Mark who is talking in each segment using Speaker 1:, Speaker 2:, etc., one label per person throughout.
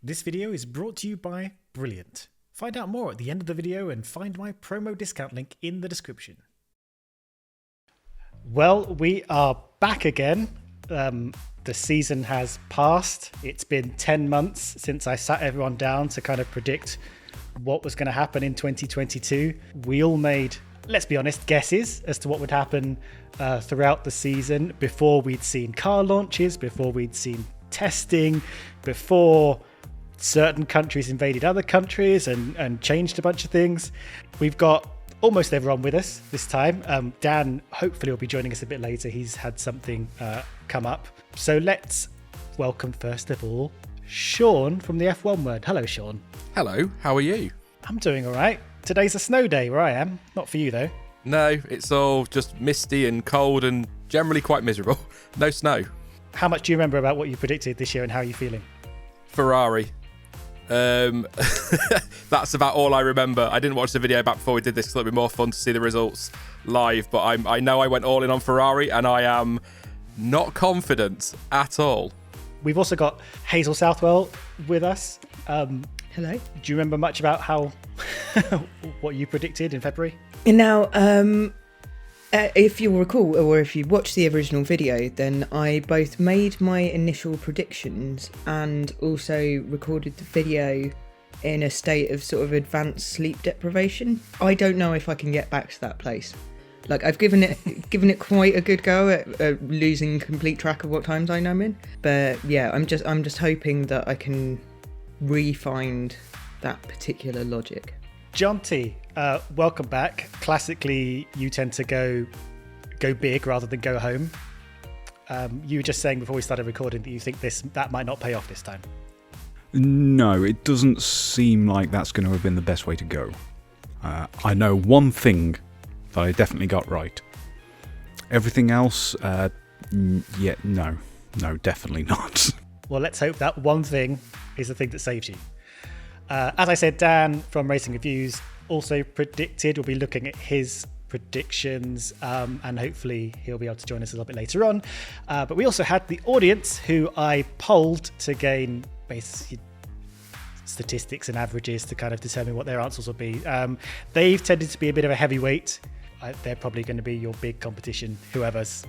Speaker 1: This video is brought to you by Brilliant. Find out more at the end of the video and find my promo discount link in the description. Well, we are back again. The season has passed. It's been 10 months since I sat everyone down to kind of predict what was going to happen in 2022. We all made, let's be honest, guesses as to what would happen throughout the season before we'd seen car launches, before we'd seen testing, before certain countries invaded other countries and changed a bunch of things. We've got almost everyone with us this time. Dan hopefully will be joining us a bit later. He's had something come up. So let's welcome first of all Sean from the F1 Word. Hello, Sean.
Speaker 2: Hello, how are you?
Speaker 1: I'm doing all right. Today's a snow day where I am. Not for you though.
Speaker 2: No, it's all just misty and cold and generally quite miserable. No snow.
Speaker 1: How much do you remember about what you predicted this year and how are you feeling?
Speaker 2: Ferrari. That's about all I remember. I didn't watch the video back before we did this because it'll be more fun to see the results live, but I know I went all in on Ferrari and I am not confident at all.
Speaker 1: We've also got Hazel Southwell with us.
Speaker 3: Hello.
Speaker 1: Do you remember much about how what you predicted in February?
Speaker 3: Now, if you'll recall, or if you watched the original video, then I both made my initial predictions and also recorded the video in a state of sort of advanced sleep deprivation. I don't know if I can get back to that place. Like, I've given it quite a good go at losing complete track of what time zone I'm in. But yeah, I'm just hoping that I can re-find that particular logic.
Speaker 1: John T, welcome back. Classically, you tend to go big rather than go home. You were just saying before we started recording that you think that might not pay off this time.
Speaker 4: No, it doesn't seem like that's going to have been the best way to go. I know one thing that I definitely got right. Everything else, no, definitely not.
Speaker 1: Well, let's hope that one thing is the thing that saves you. As I said, Dan from Racing Reviews also predicted. We'll be looking at his predictions and hopefully he'll be able to join us a little bit later on. But we also had the audience who I polled to gain basically statistics and averages to kind of determine what their answers will be. They've tended to be a bit of a heavyweight. They're probably going to be your big competition, whoever's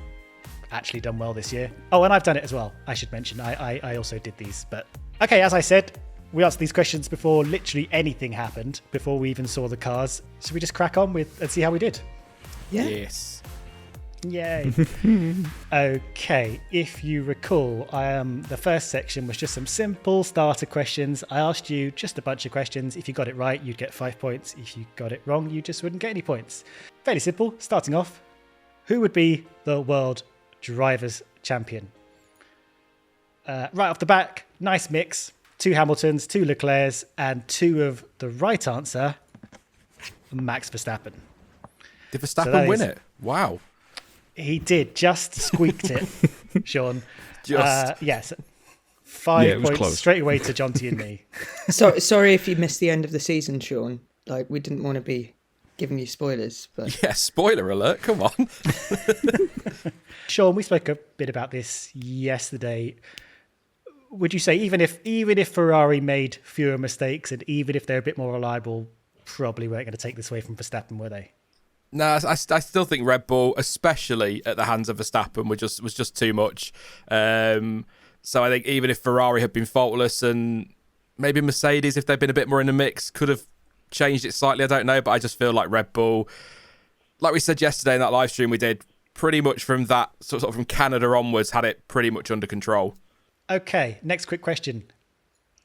Speaker 1: actually done well this year. Oh, and I've done it as well, I should mention. I also did these. But okay, as I said, we answered these questions before literally anything happened, before we even saw the cars. Should we just crack on with and see how we did?
Speaker 3: Yeah.
Speaker 2: Yes.
Speaker 1: Yay. Okay, if you recall, the first section was just some simple starter questions. I asked you just a bunch of questions. If you got it right, you'd get 5 points. If you got it wrong, you just wouldn't get any points. Fairly simple. Starting off, who would be the world drivers' champion? Right off the back, nice mix. 2 Hamiltons, 2 Leclercs, and 2 of the right answer, Max Verstappen.
Speaker 2: Did Verstappen win it? Wow.
Speaker 1: He did, just squeaked it, Sean. Yes. 5 points
Speaker 4: close.
Speaker 1: straight away to John T and me.
Speaker 3: Sorry if you missed the end of the season, Sean. Like, we didn't want to be giving you spoilers, but
Speaker 2: Yeah, spoiler alert, come on.
Speaker 1: Sean, we spoke a bit about this yesterday. Would you say even if Ferrari made fewer mistakes and even if they're a bit more reliable, probably weren't going to take this away from Verstappen, were they?
Speaker 2: No, I still think Red Bull, especially at the hands of Verstappen, was just too much. So I think even if Ferrari had been faultless and maybe Mercedes, if they'd been a bit more in the mix, could have changed it slightly. I don't know, but I just feel like Red Bull, like we said yesterday in that live stream we did, pretty much from that sort of from Canada onwards, had it pretty much under control.
Speaker 1: Okay, next quick question.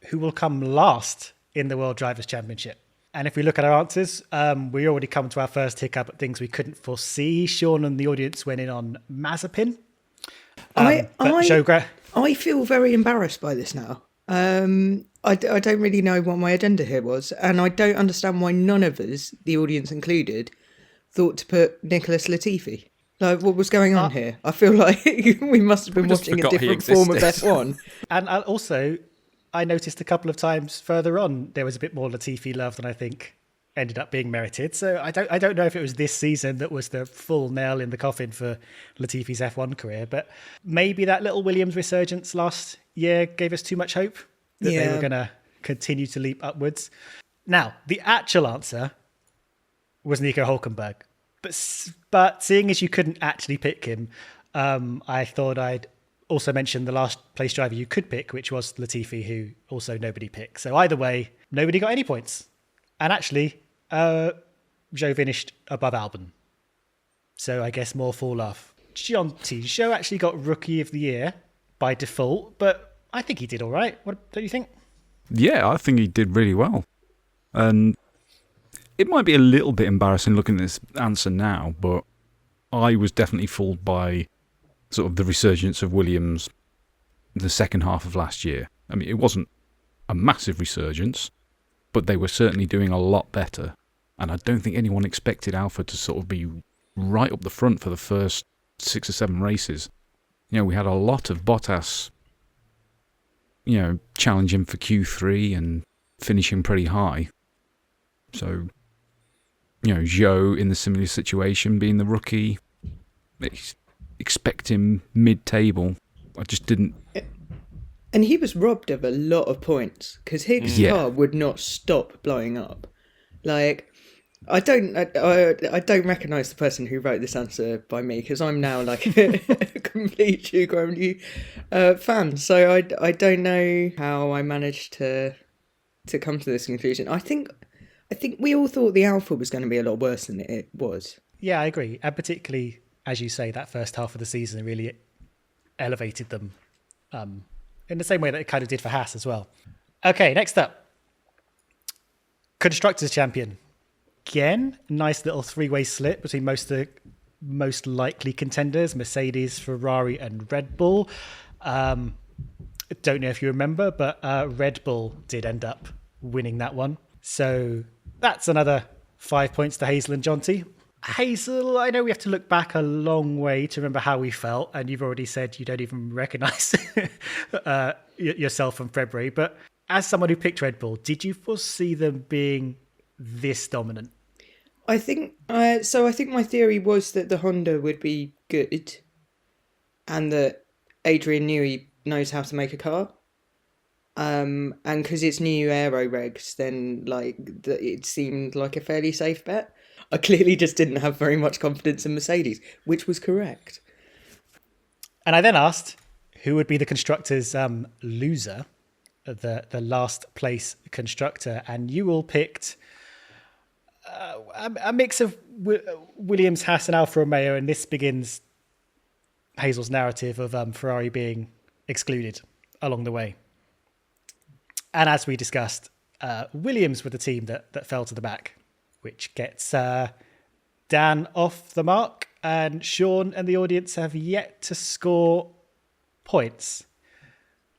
Speaker 1: Who will come last in the World Drivers' Championship? And if we look at our answers, we already come to our first hiccup at things we couldn't foresee. Sean and the audience went in on Mazepin.
Speaker 3: I feel very embarrassed by this now. I don't really know what my agenda here was, and I don't understand why none of us, the audience included, thought to put Nicholas Latifi. Like, what was going on here? I feel like we must have been watching a different form of F1.
Speaker 1: And also, I noticed a couple of times further on, there was a bit more Latifi love than I think ended up being merited. So I don't know if it was this season that was the full nail in the coffin for Latifi's F1 career, but maybe that little Williams resurgence last year gave us too much hope. that they were
Speaker 3: Yeah.
Speaker 1: going to continue to leap upwards. Now, the actual answer was Nico Hulkenberg. But seeing as you couldn't actually pick him, I thought I'd also mention the last place driver you could pick, which was Latifi, who also nobody picked. So either way, nobody got any points. And actually, Zhou finished above Albon. So I guess more fall off. Zhou actually got Rookie of the Year by default, but I think he did all right. What don't you think?
Speaker 4: Yeah, I think he did really well. And it might be a little bit embarrassing looking at this answer now, but I was definitely fooled by sort of the resurgence of Williams the second half of last year. I mean, it wasn't a massive resurgence, but they were certainly doing a lot better. And I don't think anyone expected Alpha to sort of be right up the front for the first 6 or 7 races. You know, we had a lot of Bottas, you know, challenging for Q3 and finishing pretty high. So, you know, Zhou in the similar situation, being the rookie, expect him mid-table. I just didn't.
Speaker 3: And he was robbed of a lot of points because Higgs' car would not stop blowing up. Like, I don't recognise the person who wrote this answer by me because I'm now like a complete Hugo New fan. So I don't know how I managed to come to this conclusion. I think we all thought the Alpha was going to be a lot worse than it was.
Speaker 1: Yeah, I agree. And particularly, as you say, that first half of the season really elevated them in the same way that it kind of did for Haas as well. Okay, next up. Constructors Champion. Again, nice little three-way split between most likely contenders, Mercedes, Ferrari and Red Bull. Don't know if you remember, but Red Bull did end up winning that one. So that's another 5 points to Hazel and Jonty. Hazel, I know we have to look back a long way to remember how we felt, and you've already said you don't even recognise yourself from February, but as someone who picked Red Bull, did you foresee them being this dominant?
Speaker 3: I think so. I think my theory was that the Honda would be good, and that Adrian Newey knows how to make a car. And because it's new aero regs, then it seemed like a fairly safe bet. I clearly just didn't have very much confidence in Mercedes, which was correct.
Speaker 1: And I then asked who would be the constructors' loser, the last place constructor, and you all picked a mix of Williams, Haas, and Alfa Romeo, and this begins Hazel's narrative of Ferrari being excluded along the way. And as we discussed, Williams were the team that fell to the back, which gets Dan off the mark, and Sean and the audience have yet to score points.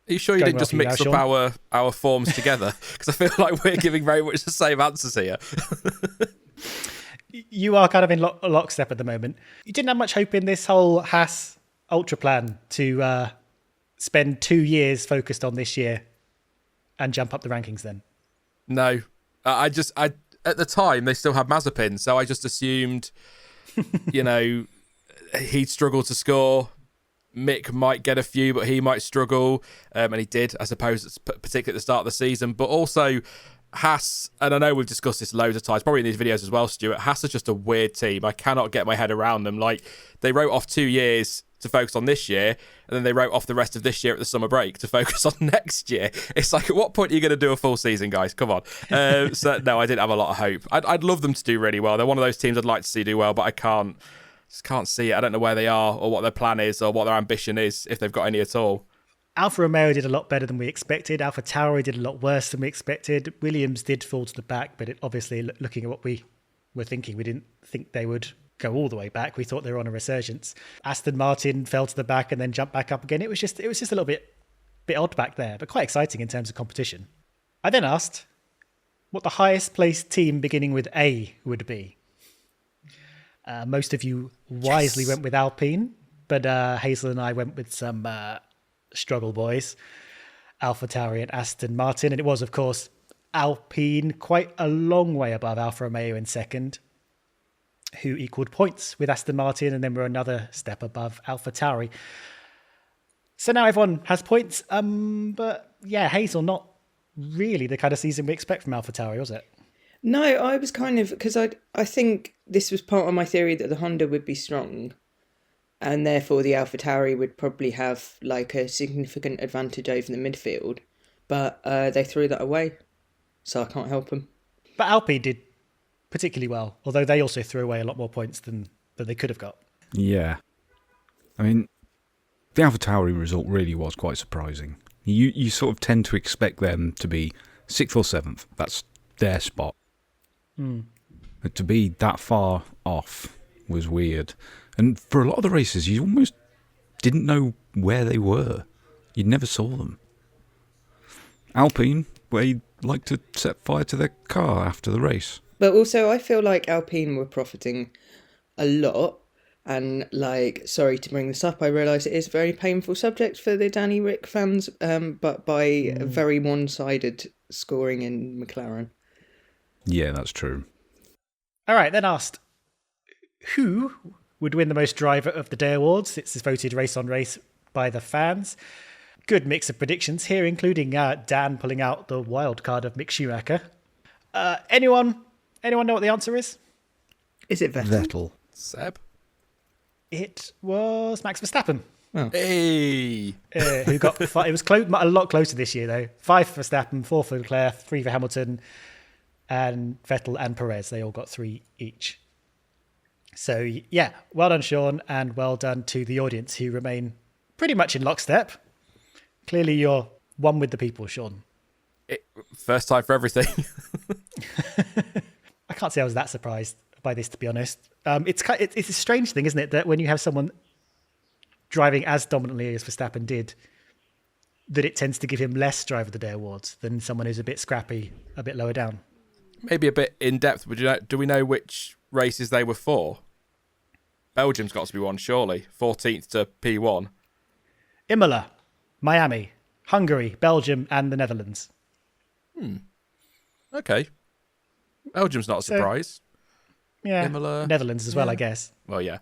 Speaker 2: Are you sure you didn't just mix up our forms together? Because I feel like we're giving very much the same answers here.
Speaker 1: You are kind of in lockstep at the moment. You didn't have much hope in this whole Haas Ultra plan to spend 2 years focused on this year and jump up the rankings then?
Speaker 2: No. I at the time, they still had Mazepin, so I just assumed, you know, he'd struggle to score. Mick might get a few, but he might struggle. And he did, I suppose, particularly at the start of the season. But also, Haas, and I know we've discussed this loads of times, probably in these videos as well, Stuart, Haas is just a weird team. I cannot get my head around them. Like, they wrote off 2 years to focus on this year, and then they wrote off the rest of this year at the summer break to focus on next year. It's like, at what point are you going to do a full season, guys? Come on. So, no, I didn't have a lot of hope. I'd love them to do really well. They're one of those teams I'd like to see do well, but I just can't see it. I don't know where they are or what their plan is or what their ambition is, if they've got any at all.
Speaker 1: Alfa Romeo did a lot better than we expected. Alpha Tauri did a lot worse than we expected. Williams did fall to the back, but obviously, looking at what we were thinking, we didn't think they would go all the way back. We thought they were on a resurgence. Aston Martin fell to the back and then jumped back up again. It was just a little bit odd back there, but quite exciting in terms of competition. I then asked what the highest placed team beginning with A would be. Most of you wisely went with Alpine, but Hazel and I went with some struggle boys, Alpha Tauri and Aston Martin, and it was, of course, Alpine, quite a long way above Alfa Romeo in second, who equaled points with Aston Martin, and then we're another step above Alpha Tauri. So now everyone has points, but yeah, Hazel, not really the kind of season we expect from AlphaTauri, was it?
Speaker 3: No, I was kind of, because I think this was part of my theory that the Honda would be strong, and therefore the AlphaTauri would probably have like a significant advantage over the midfield, but they threw that away, so I can't help them.
Speaker 1: But Alpine did particularly well, although they also threw away a lot more points than they could have got.
Speaker 4: Yeah. I mean, the AlphaTauri result really was quite surprising. You sort of tend to expect them to be 6th or 7th. That's their spot. But to be that far off was weird. And for a lot of the races, you almost didn't know where they were. You never saw them. Alpine, they like to set fire to their car after the race.
Speaker 3: But also, I feel like Alpine were profiting a lot. And, like, sorry to bring this up, I realise it is a very painful subject for the Danny Rick fans, but by a very one-sided scoring in McLaren.
Speaker 4: Yeah, that's true.
Speaker 1: All right, then asked, who would win the most Driver of the Day awards? It's voted race on race by the fans. Good mix of predictions here, including Dan pulling out the wild card of Mick Schumacher. Anyone know what the answer is?
Speaker 3: Is it Vettel?
Speaker 4: Vettel.
Speaker 2: Seb?
Speaker 1: It was Max Verstappen.
Speaker 2: Hey!
Speaker 1: Who got it was a lot closer this year, though. 5 for Verstappen, 4 for Leclerc, 3 for Hamilton, and Vettel and Perez. They all got 3 each. So, yeah, well done, Sean, and well done to the audience who remain pretty much in lockstep. Clearly, you're one with the people, Sean.
Speaker 2: First time for everything.
Speaker 1: I can't say I was that surprised by this, to be honest. It's a strange thing, isn't it, that when you have someone driving as dominantly as Verstappen did, that it tends to give him less Driver of the Day awards than someone who's a bit scrappy, a bit lower down.
Speaker 2: Maybe a bit in depth, but do we know which races they were for? Belgium's got to be one, surely. 14th to P1.
Speaker 1: Imola, Miami, Hungary, Belgium, and the Netherlands.
Speaker 2: Okay. Belgium's not a surprise.
Speaker 1: Yeah,
Speaker 2: Imola,
Speaker 1: Netherlands as well, I guess.
Speaker 2: Well, yeah.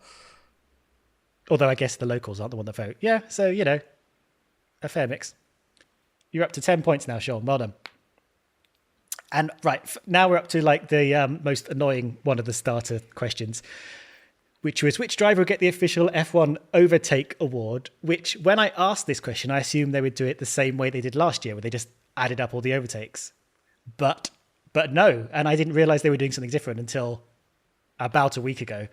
Speaker 1: Although I guess the locals aren't the one that vote. Yeah, so, a fair mix. You're up to 10 points now, Sean. Well done. And right, now we're up to like the most annoying one of the starter questions, which was which driver would get the official F1 Overtake Award, which when I asked this question, I assumed they would do it the same way they did last year, where they just added up all the overtakes. But no, and I didn't realise they were doing something different until about a week ago,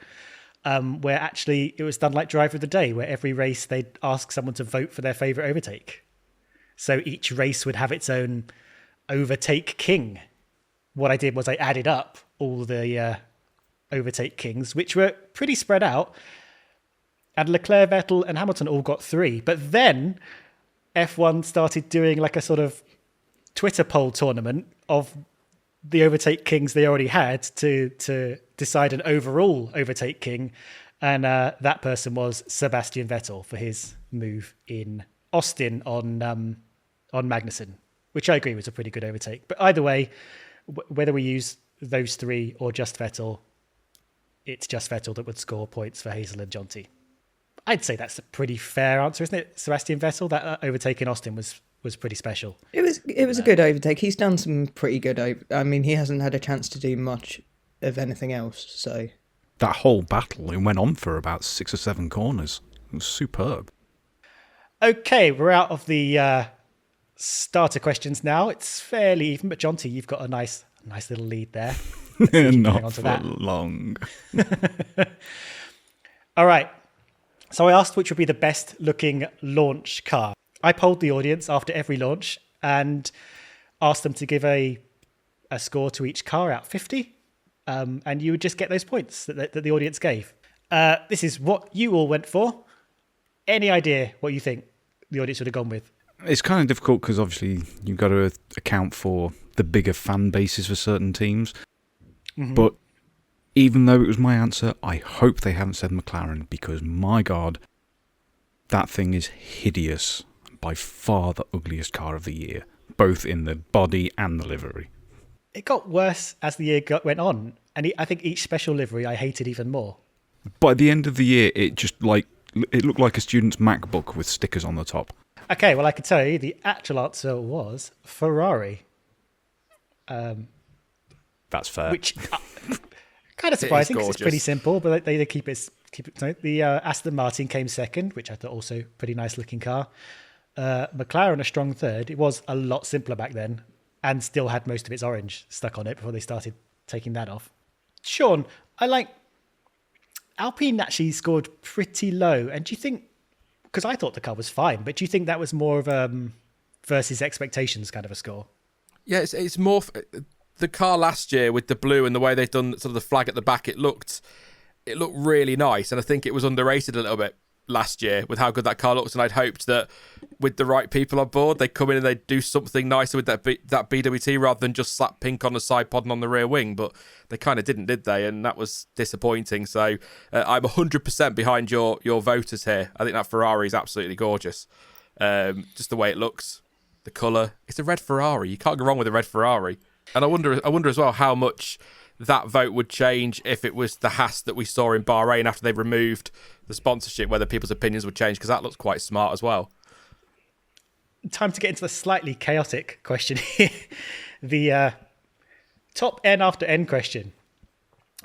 Speaker 1: where actually it was done like Driver of the Day, where every race they'd ask someone to vote for their favourite overtake. So each race would have its own overtake king. What I did was I added up all the overtake kings, which were pretty spread out. And Leclerc, Vettel, and Hamilton all got 3. But then F1 started doing like a sort of Twitter poll tournament of the overtake kings they already had to decide an overall overtake king. And that person was Sebastian Vettel for his move in Austin on Magnussen, which I agree was a pretty good overtake. But either way, whether we use those 3 or just Vettel, it's just Vettel that would score points for Hazel and Jonty. I'd say that's a pretty fair answer, isn't it? Sebastian Vettel, that overtake in Austin was pretty special.
Speaker 3: It was a good overtake. He's done some pretty good I mean, he hasn't had a chance to do much of anything else, so...
Speaker 4: That whole battle, it went on for about 6 or 7 corners. It was superb.
Speaker 1: Okay, we're out of the starter questions now. It's fairly even, but Jonty, you've got a nice little lead there.
Speaker 4: Not for long.
Speaker 1: All right. So I asked which would be the best looking launch car. I polled the audience after every launch and asked them to give a score to each car out 50. And you would just get those points that the audience gave. This is what you all went for. Any idea what you think the audience would have gone with?
Speaker 4: It's kind of difficult because obviously you've got to account for the bigger fan bases for certain teams. Mm-hmm. But even though it was my answer, I hope they haven't said McLaren because, my God, that thing is hideous. By far the ugliest car of the year, both in the body and the livery.
Speaker 1: It got worse as the year went on, and I think each special livery I hated even more.
Speaker 4: By the end of the year, it looked like a student's MacBook with stickers on the top.
Speaker 1: Okay, well, I can tell you the actual answer was Ferrari,
Speaker 4: That's fair.
Speaker 1: which kind of surprising because it's
Speaker 2: gorgeous.
Speaker 1: pretty simple, but they keep it. The Aston Martin came second, which I thought also pretty nice looking car. McLaren a strong third. It was a lot simpler back then, and still had most of its orange stuck on it before they started taking that off. Sean, I like Alpine actually scored pretty low, and do you think? Because I thought the car was fine, but do you think that was more of versus expectations kind of a score?
Speaker 2: Yeah, it's more the car last year with the blue and the way they've done sort of the flag at the back. It looked really nice, and I think it was underrated a little bit last year with how good that car looks. And I'd hoped that with the right people on board, they'd come in and they'd do something nicer with that BWT rather than just slap pink on the side pod and on the rear wing. But they kind of didn't, did they? And that was disappointing. So I'm 100% behind your voters here. I think that Ferrari is absolutely gorgeous. Just the way it looks, the colour. It's a red Ferrari. You can't go wrong with a red Ferrari. And I wonder as well how much that vote would change if it was the Haas that we saw in Bahrain after they removed the sponsorship, whether people's opinions would change, because that looks quite smart as well.
Speaker 1: Time to get into the slightly chaotic question here. The top N after N question,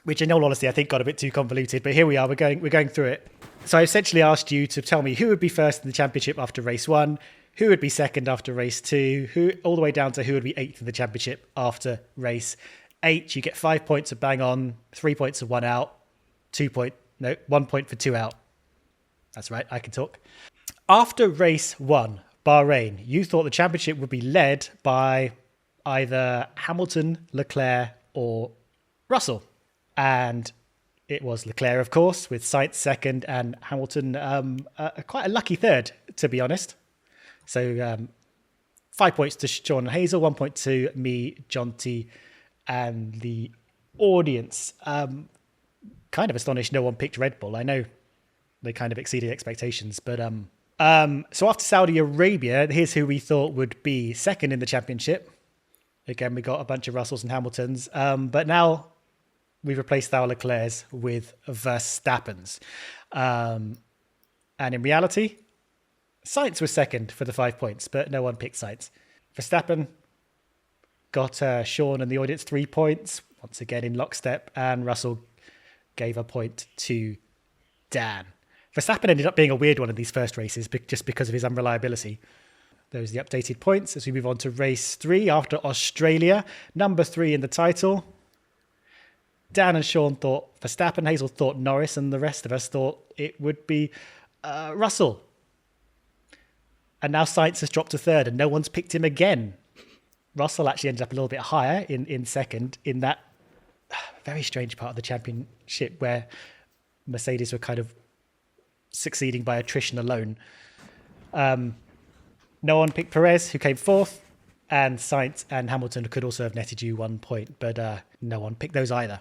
Speaker 1: which in all honesty I think got a bit too convoluted, but here we are, we're going through it. So I essentially asked you to tell me who would be first in the championship after race 1, who would be second after race 2, who all the way down to who would be 8th in the championship after race 8. You get 5 points of bang on, 3 points of 1 out, 1 point for 2 out. That's right, I can talk. After race 1, Bahrain, you thought the championship would be led by either Hamilton, Leclerc, or Russell. And it was Leclerc, of course, with Sainz second and Hamilton quite a lucky third, to be honest. So 5 points to Sean and Hazel, 1 point to me, Jonty, and the audience. Kind of astonished no one picked Red Bull. I know they kind of exceeded expectations, but so after Saudi Arabia, here's who we thought would be second in the championship. Again, we got a bunch of Russells and Hamiltons, but now we've replaced our Leclercs with Verstappens. And in reality, Sainz was second for the 5 points, but no one picked Sainz. Verstappen got Sean and the audience 3 points, once again in lockstep, and Russell gave a point to Dan. Verstappen ended up being a weird one in these first races just because of his unreliability. Those are the updated points as we move on to race 3 after Australia. Number 3 in the title. Dan and Sean thought Verstappen, Hazel thought Norris, and the rest of us thought it would be Russell. And now Sainz has dropped to third and no one's picked him again. Russell actually ended up a little bit higher in second in that very strange part of the championship where Mercedes were kind of succeeding by attrition alone. No one picked Perez, who came fourth, and Sainz and Hamilton could also have netted you 1 point, but no one picked those either.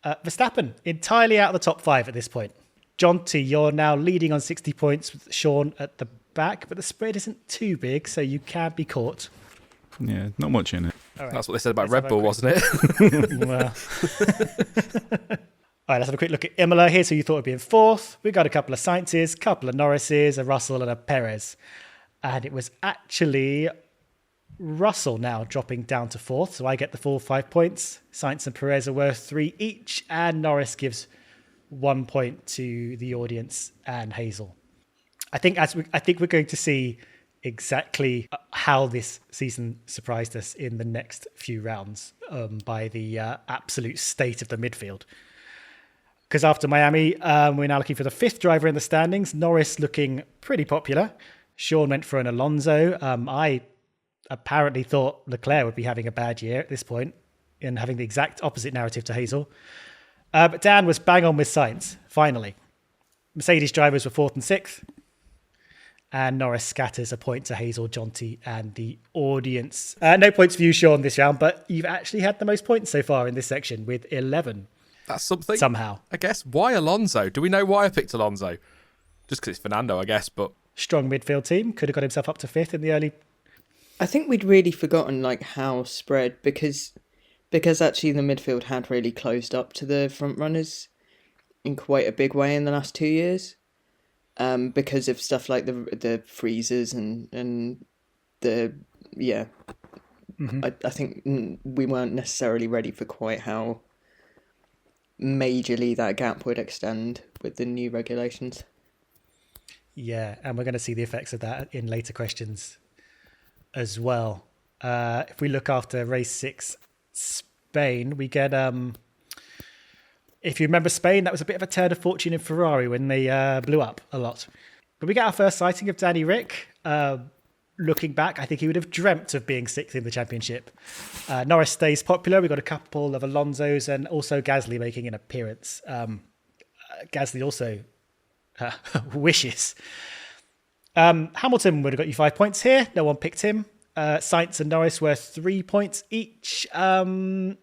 Speaker 1: Verstappen, entirely out of the top 5 at this point. Jonty, you're now leading on 60 points with Sean at the back, but the spread isn't too big, so you can be caught.
Speaker 4: Yeah, not much in it.
Speaker 1: All right.
Speaker 2: That's what they said about
Speaker 1: Let's
Speaker 2: Red Bull, wasn't it?
Speaker 1: Well. All right, let's have a quick look at Imola. Here's who you thought would be in fourth. We got a couple of Sainzes, a couple of Norrises, a Russell and a Perez. And it was actually Russell now dropping down to fourth, so I get the full 5 points. Sainz and Perez are worth 3 each, and Norris gives 1 point to the audience and Hazel. I think we're going to see exactly how this season surprised us in the next few rounds by the absolute state of the midfield. Because after Miami, we're now looking for the 5th driver in the standings. Norris looking pretty popular. Sean went for an Alonso. I apparently thought Leclerc would be having a bad year at this point and having the exact opposite narrative to Hazel. But Dan was bang on with Sainz, finally. Mercedes drivers were 4th and 6th. And Norris scatters a point to Hazel, Jonty, and the audience. No points for you, Sean, this round, but you've actually had the most points so far in this section with 11.
Speaker 2: That's something.
Speaker 1: Somehow.
Speaker 2: I guess. Why Alonso? Do we know why I picked Alonso? Just because it's Fernando, I guess, but...
Speaker 1: Strong midfield team. Could have got himself up to 5th in the early...
Speaker 3: I think we'd really forgotten how spread, because actually the midfield had really closed up to the front runners in quite a big way in the last 2 years. because of stuff like the freezers and the I think we weren't necessarily ready for quite how majorly that gap would extend with the new regulations.
Speaker 1: Yeah, and we're going to see the effects of that in later questions as well. If we look after race 6, Spain, we get if you remember Spain, that was a bit of a turn of fortune in Ferrari when they blew up a lot. But we get our first sighting of Danny Rick. Looking back, I think he would have dreamt of being 6th in the championship. Norris stays popular. We've got a couple of Alonso's and also Gasly making an appearance. Gasly also wishes. Hamilton would have got you 5 points here. No one picked him. Sainz and Norris were 3 points each. Russell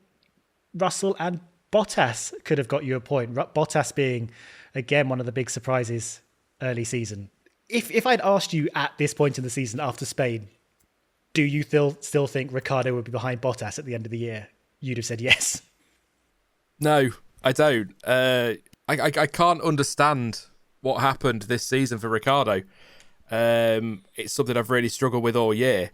Speaker 1: and Bottas could have got you a point. Bottas being, again, one of the big surprises early season. If I'd asked you at this point in the season after Spain, do you still think Ricciardo would be behind Bottas at the end of the year? You'd have said yes.
Speaker 2: No, I don't. I can't understand what happened this season for Ricciardo. It's something I've really struggled with all year,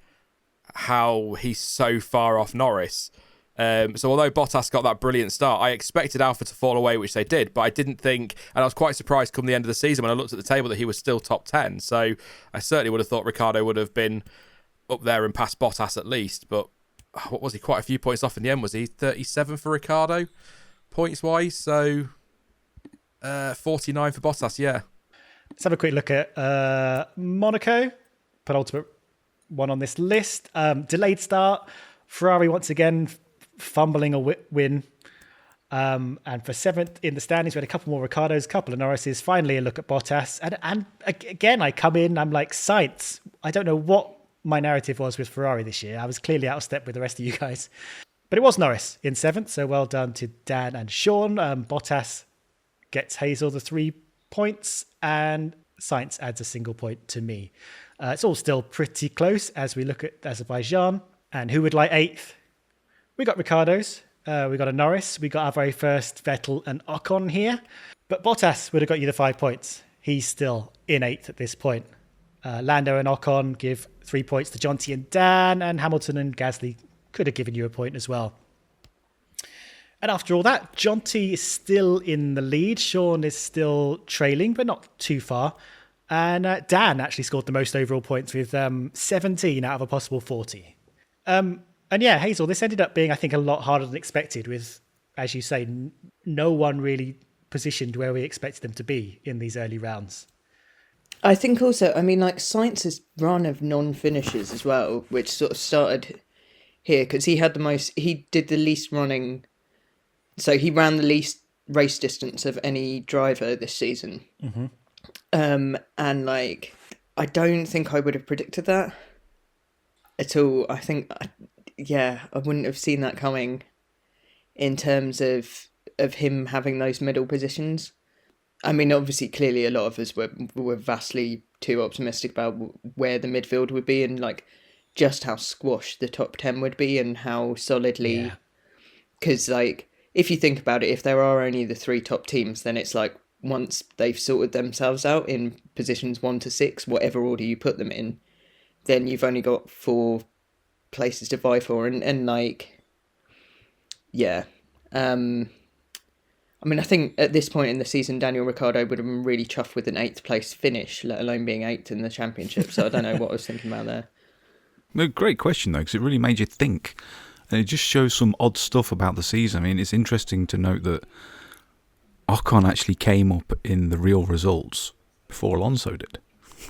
Speaker 2: how he's so far off Norris. So although Bottas got that brilliant start, I expected Alpha to fall away, which they did, but I didn't think, and I was quite surprised come the end of the season when I looked at the table that he was still top 10. So I certainly would have thought Ricciardo would have been up there and past Bottas at least, but what was he, quite a few points off in the end? Was he 37 for Ricciardo, points-wise? So 49 for Bottas, yeah.
Speaker 1: Let's have a quick look at Monaco, penultimate one on this list. Delayed start. Ferrari once again fumbling a win. And for 7th in the standings, we had a couple more Ricciardos, a couple of Norrises. Finally, a look at Bottas. And again, I come in, I'm like, Sainz. I don't know what my narrative was with Ferrari this year. I was clearly out of step with the rest of you guys. But it was Norris in 7th, so well done to Dan and Sean. Bottas gets Hazel the 3 points, and Sainz adds a single point to me. It's all still pretty close as we look at Azerbaijan. And who would like 8th? We got Ricciardo's. We got a Norris. We got our very first Vettel and Ocon here. But Bottas would have got you the 5 points. He's still in 8th at this point. Lando and Ocon give 3 points to Jonty and Dan, and Hamilton and Gasly could have given you a point as well. And after all that, Jonty is still in the lead. Sean is still trailing, but not too far. And Dan actually scored the most overall points with 17 out of a possible 40. And yeah, Hazel, this ended up being, I think, a lot harder than expected with, as you say, no one really positioned where we expected them to be in these early rounds.
Speaker 3: I think also, I mean, like Sainz's run of non-finishes as well, which sort of started here because he did the least running. So he ran the least race distance of any driver this season.
Speaker 1: Mm-hmm.
Speaker 3: And like, I don't think I would have predicted that at all. I think, I wouldn't have seen that coming in terms of him having those middle positions. I mean, obviously, clearly a lot of us were vastly too optimistic about where the midfield would be and like just how squashed the top 10 would be and how solidly, because like, if you think about it, if there are only the 3 top teams, then it's like once they've sorted themselves out in positions 1 to 6, whatever order you put them in, then you've only got 4 places to vie for. And like, yeah. I mean, I think at this point in the season, Daniel Ricciardo would have been really chuffed with an 8th place finish, let alone being 8th in the championship. So I don't know what I was thinking about there.
Speaker 4: No, great question, though, because it really made you think. And it just shows some odd stuff about the season. I mean, it's interesting to note that Ocon actually came up in the real results before Alonso did,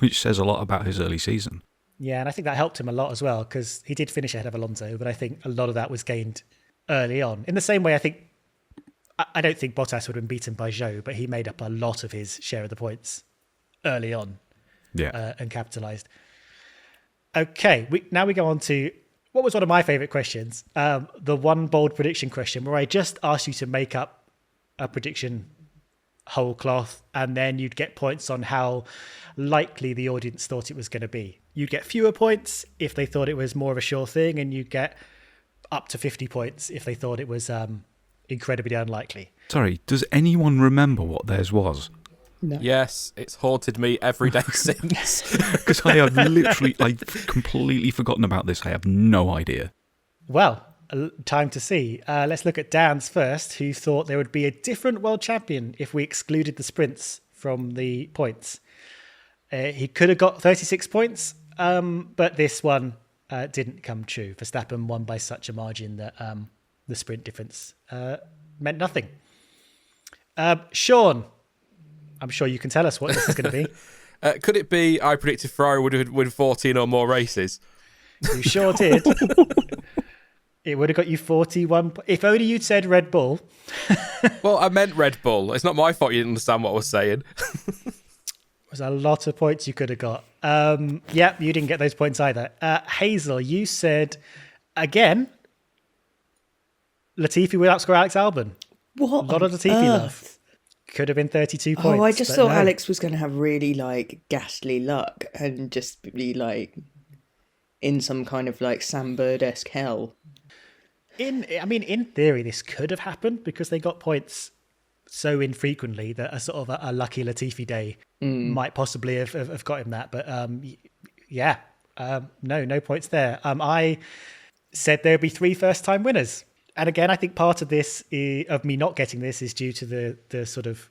Speaker 4: which says a lot about his early season.
Speaker 1: Yeah, and I think that helped him a lot as well, because he did finish ahead of Alonso, but I think a lot of that was gained early on. In the same way, I don't think Bottas would have been beaten by Zhou, but he made up a lot of his share of the points early on and capitalised. Okay, now we go on to what was one of my favourite questions, the one bold prediction question, where I just asked you to make up a prediction whole cloth, and then you'd get points on how likely the audience thought it was going to be. You'd get fewer points if they thought it was more of a sure thing, and you'd get up to 50 points if they thought it was incredibly unlikely.
Speaker 4: Sorry, does anyone remember what theirs was?
Speaker 3: No.
Speaker 2: Yes, it's haunted me every day since.
Speaker 4: Because I've completely forgotten about this. I have no idea.
Speaker 1: Well, time to see. Let's look at Dan's first, who thought there would be a different world champion if we excluded the sprints from the points. He could have got 36 points, but this one didn't come true. Verstappen won by such a margin that the sprint difference meant nothing. Sean, I'm sure you can tell us what this is going to be.
Speaker 2: Could it be I predicted Ferrari would win 14 or more races?
Speaker 1: You sure did. It would have got you 41. If only you'd said Red Bull.
Speaker 2: Well, I meant Red Bull. It's not my fault you didn't understand what I was saying.
Speaker 1: Was a lot of points you could have got. Yeah, you didn't get those points either. Hazel, you said, again, Latifi will outscore Alex Albon.
Speaker 3: What?
Speaker 1: A lot of Latifi love. Could have been 32 points.
Speaker 3: Oh, I just
Speaker 1: but
Speaker 3: thought
Speaker 1: no.
Speaker 3: Alex was going to have really ghastly luck and just be in some kind of Sam Bird-esque hell.
Speaker 1: In theory, this could have happened because they got points so infrequently that a sort of a lucky Latifi day might possibly have got him that. But no points there. I said there would be 3 first-time winners. And again, I think part of this, of me not getting this, is due to the sort of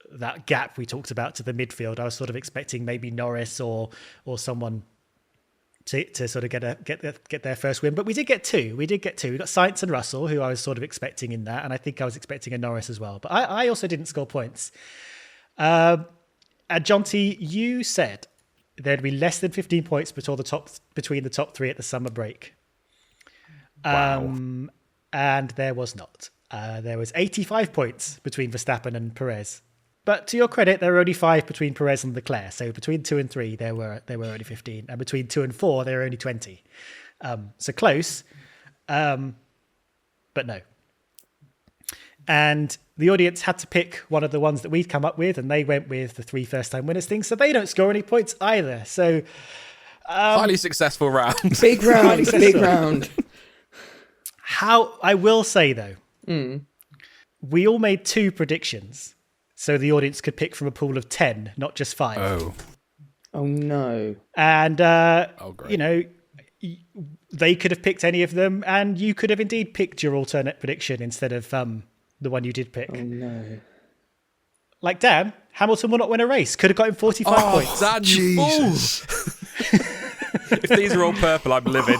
Speaker 1: that gap we talked about to the midfield. I was sort of expecting maybe Norris or someone to sort of get their first win, but we did get 2. We got Sainz and Russell, who I was sort of expecting in that, and I think I was expecting a Norris as well. But I also didn't score points. And Jonty, you said there'd be less than 15 points between the top 3 at the summer break.
Speaker 4: Wow.
Speaker 1: And there was not. There was 85 points between Verstappen and Perez. But to your credit, there were only 5 between Perez and Leclerc. So between 2 and 3, there were only 15. And between 2 and 4, there were only 20. So close, but no. And the audience had to pick one of the ones that we'd come up with, and they went with the 3 first-time winners thing. So they don't score any points either. So
Speaker 2: Highly successful round.
Speaker 3: Big round.
Speaker 1: How I will say though, we all made 2 predictions, so the audience could pick from a pool of 10, not just 5.
Speaker 3: Oh no!
Speaker 1: And
Speaker 2: great.
Speaker 1: they could have picked any of them, and you could have indeed picked your alternate prediction instead of the one you did pick.
Speaker 3: Oh no!
Speaker 1: Like Dan, Hamilton will not win a race. Could have got him 45 points.
Speaker 2: Dan, you fool! If these are all purple, I'm livid.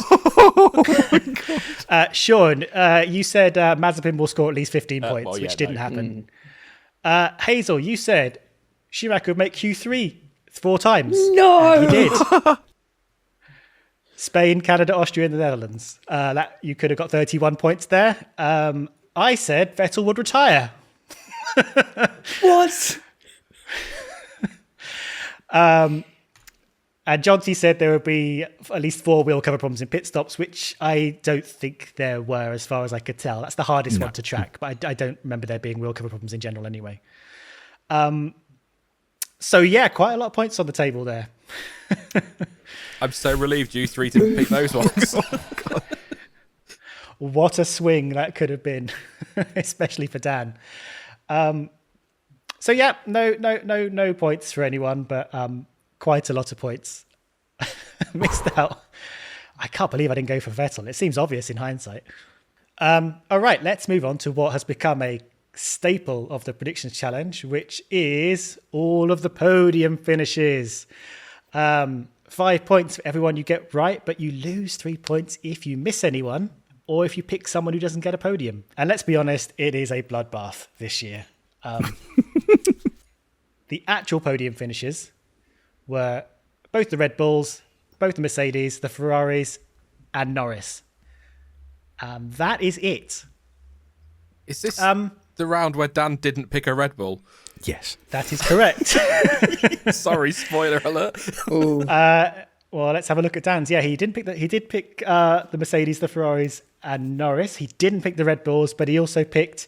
Speaker 1: Sean, you said Mazepin will score at least 15 points, which didn't happen. Hazel, you said Schumacher would make Q3 4 times.
Speaker 3: No!
Speaker 1: And he did. Spain, Canada, Austria, and the Netherlands. That you could have got 31 points there. I said Vettel would retire.
Speaker 3: What?
Speaker 1: And Jonty said there would be at least 4 wheel cover problems in pit stops, which I don't think there were, as far as I could tell. That's the hardest one to track, but I don't remember there being wheel cover problems in general anyway. So yeah, quite a lot of points on the table there.
Speaker 2: I'm so relieved you 3 didn't pick those ones.
Speaker 1: What a swing that could have been, especially for Dan. So yeah, no points for anyone, but quite a lot of points. Missed out. I can't believe I didn't go for Vettel. It seems obvious in hindsight. All right, let's move on to what has become a staple of the predictions challenge, which is all of the podium finishes. 5 points for everyone you get right, but you lose 3 points if you miss anyone or if you pick someone who doesn't get a podium. And let's be honest, it is a bloodbath this year. The actual podium finishes were both the Red Bulls, both the Mercedes, the Ferraris, and Norris. That is it.
Speaker 2: Is this the round where Dan didn't pick a Red Bull?
Speaker 4: Yes.
Speaker 1: That is correct.
Speaker 2: Sorry, spoiler alert.
Speaker 1: Well, let's have a look at Dan's. Yeah, he did pick the Mercedes, the Ferraris, and Norris. He didn't pick the Red Bulls, but he also picked,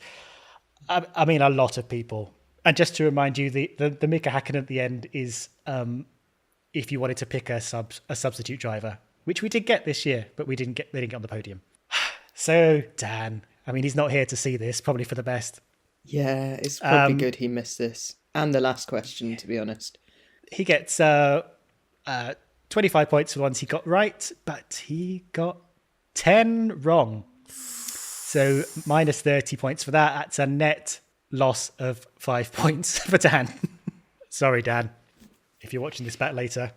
Speaker 1: a lot of people. And just to remind you, the Mika Hakkinen at the end is if you wanted to pick a substitute driver, which we did get this year, but they didn't get on the podium. So Dan, he's not here to see this, probably for the best.
Speaker 3: Yeah, it's probably good he missed this. And the last question, to be honest.
Speaker 1: He gets 25 points for the ones he got right, but he got 10 wrong. So minus 30 points for that. That's a net loss of 5 points for Dan. Sorry, Dan, if you're watching this back later,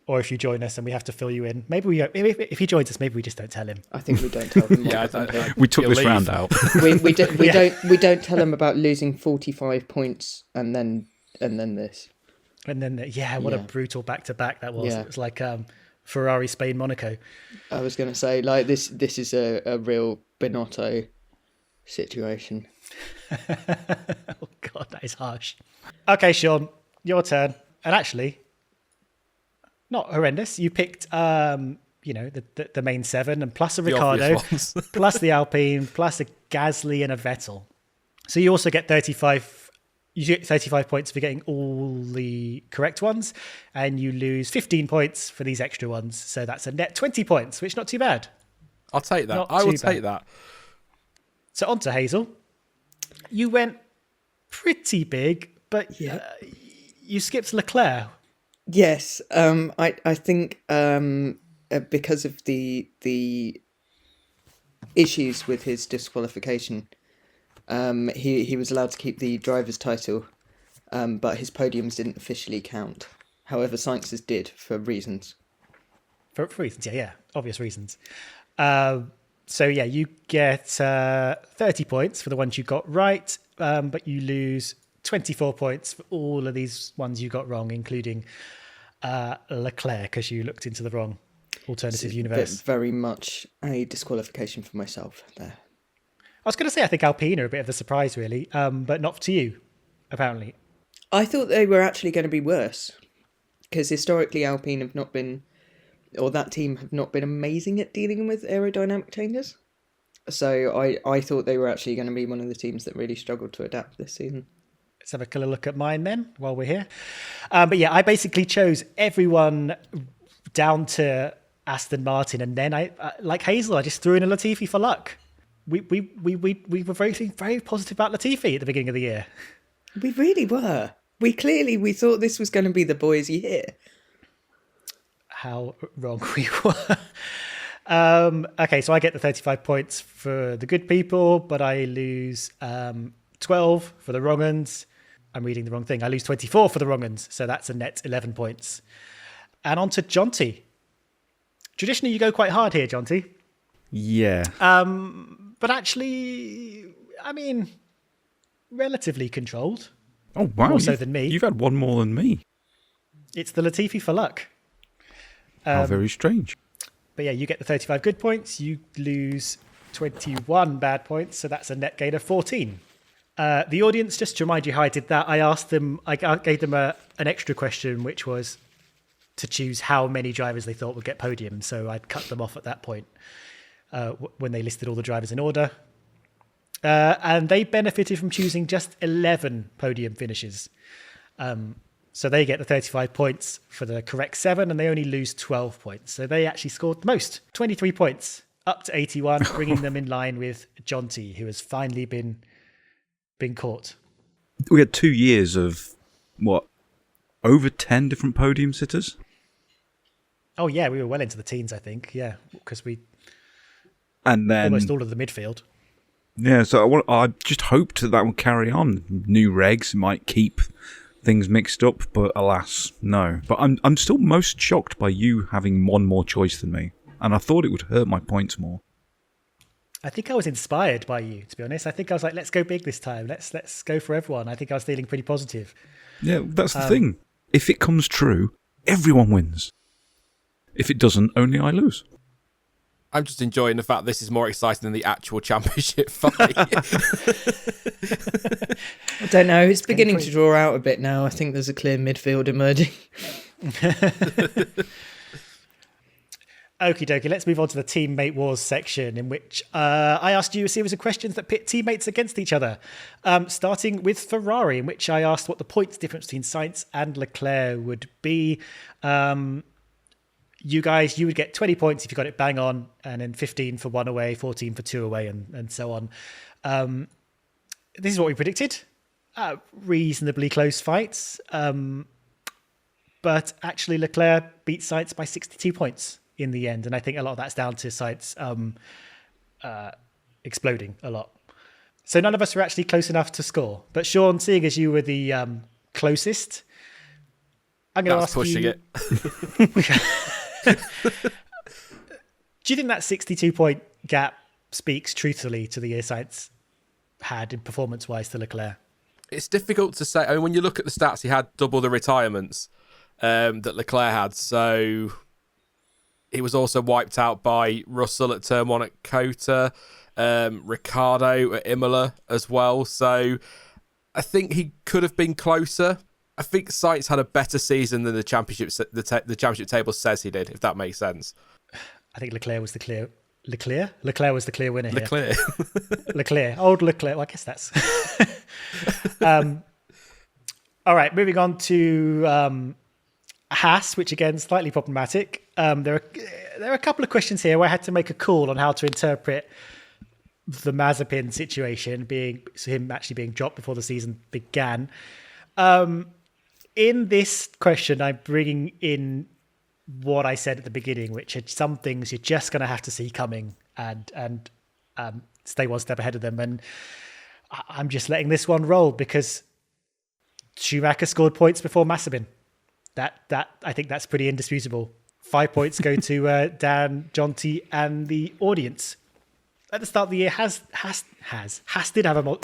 Speaker 1: or if you join us and we have to fill you in. Maybe if he joins us, maybe we just don't tell him.
Speaker 3: I think we don't tell him.
Speaker 4: We took this round out.
Speaker 3: we don't tell him about losing 45 points and then this.
Speaker 1: And then, what a brutal back-to-back that was.
Speaker 3: Yeah.
Speaker 1: It was like Ferrari, Spain, Monaco.
Speaker 3: I was going to say, like, this is a real Binotto situation.
Speaker 1: Oh, God, that is harsh. Okay, Sean, your turn. And actually, not horrendous. You picked, the main 7, and plus a Ricciardo, plus the Alpine, plus a Gasly and a Vettel. So you also get 35. You get 35 points for getting all the correct ones, and you lose 15 points for these extra ones. So that's a net 20 points, which is not too bad.
Speaker 2: I'll take that.
Speaker 1: Not
Speaker 2: I will
Speaker 1: too
Speaker 2: take
Speaker 1: bad.
Speaker 2: that.
Speaker 1: So on to Hazel. You went pretty big, but you skipped Leclerc.
Speaker 3: Yes, I think because of the issues with his disqualification, he was allowed to keep the driver's title, but his podiums didn't officially count. However, Sainz's did for reasons.
Speaker 1: For reasons, obvious reasons. You get 30 points for the ones you got right, but you lose 24 points for all of these ones you got wrong, including Leclerc, because you looked into the wrong alternative universe.
Speaker 3: Very much a disqualification for myself there.
Speaker 1: I was going to say, I think Alpine are a bit of a surprise, really, but not to you, apparently.
Speaker 3: I thought they were actually going to be worse, because historically Alpine have not been, or that team have not been amazing at dealing with aerodynamic changes. So I thought they were actually going to be one of the teams that really struggled to adapt this season.
Speaker 1: Let's have a look at mine then, while we're here. I basically chose everyone down to Aston Martin, and then I like Hazel, I just threw in a Latifi for luck. We were very positive about Latifi at the beginning of the year.
Speaker 3: We really were. We thought this was going to be the boys' year.
Speaker 1: How wrong we were. Okay, so I get the 35 points for the good people, but I lose 12 for the wrong uns. I'm reading the wrong thing. I lose 24 for the wrong uns, so that's a net 11 points. And on to Jonty. Traditionally, you go quite hard here, Jonty.
Speaker 4: Yeah.
Speaker 1: But actually, I mean, relatively controlled.
Speaker 4: Oh, wow.
Speaker 1: More so than me.
Speaker 4: You've had one more than me.
Speaker 1: It's the Latifi for luck.
Speaker 4: How very strange.
Speaker 1: But you get the 35 good points. You lose 21 bad points, so that's a net gain of 14. The audience, just to remind you how I did that, I gave them an extra question, which was to choose how many drivers they thought would get podiums. So I'd cut them off at that point when they listed all the drivers in order. And they benefited from choosing just 11 podium finishes. So they get the 35 points for the correct 7, and they only lose 12 points. So they actually scored the most, 23 points, up to 81, bringing them in line with Jonty, who has finally been caught.
Speaker 4: We had 2 years of, over 10 different podium sitters?
Speaker 1: Oh, yeah, we were well into the teens, I think. Yeah, because we
Speaker 4: and then
Speaker 1: almost all of the midfield.
Speaker 4: Yeah, so I just hoped that would carry on. New regs might keep things mixed up, but alas, no. But I'm still most shocked by you having one more choice than me, and I thought it would hurt my points more.
Speaker 1: I think I was inspired by you, to be honest. I think I was like, let's go big this time. Let's go for everyone. I think I was feeling pretty positive.
Speaker 4: Yeah, that's the thing. If it comes true, everyone wins. If it doesn't, only I lose.
Speaker 2: I'm just enjoying the fact this is more exciting than the actual championship fight.
Speaker 3: I don't know. It's beginning to draw out a bit now. I think there's a clear midfield emerging.
Speaker 1: Okie dokie, let's move on to the teammate wars section, in which I asked you a series of questions that pit teammates against each other. Starting with Ferrari, in which I asked what the points difference between Sainz and Leclerc would be. You guys, you would get 20 points if you got it bang on, and then 15 for 1 away, 14 for 2 away, and so on. This is what we predicted. reasonably close fights. But actually, Leclerc beat Sainz by 62 points in the end. And I think a lot of that's down to Sainz exploding a lot. So none of us were actually close enough to score. But Sean, seeing as you were the closest, I'm going to ask
Speaker 2: pushing
Speaker 1: you...
Speaker 2: it.
Speaker 1: Do you think that 62-point gap speaks truthfully to the year Sainz had in performance-wise to Leclerc?
Speaker 2: It's difficult to say. I mean, when you look at the stats, he had double the retirements that Leclerc had. So he was also wiped out by Russell at turn 1 at Cota, Ricciardo at Imola as well. So I think he could have been closer. I think Sainz had a better season than the championship table says he did, if that makes sense.
Speaker 1: I think Leclerc was the clear winner here.
Speaker 2: Leclerc.
Speaker 1: Old Leclerc. Well, I guess that's... all right, moving on to Haas, which again, slightly problematic. There are a couple of questions here where I had to make a call on how to interpret the Mazepin situation, him actually being dropped before the season began. In this question, I'm bringing in what I said at the beginning, which are some things you're just going to have to see coming and stay one step ahead of them. And I'm just letting this one roll because Schumacher scored points before Mazepin. That I think that's pretty indisputable. 5 points go to Dan, Jonty, and the audience. At the start of the year, Haas did have a...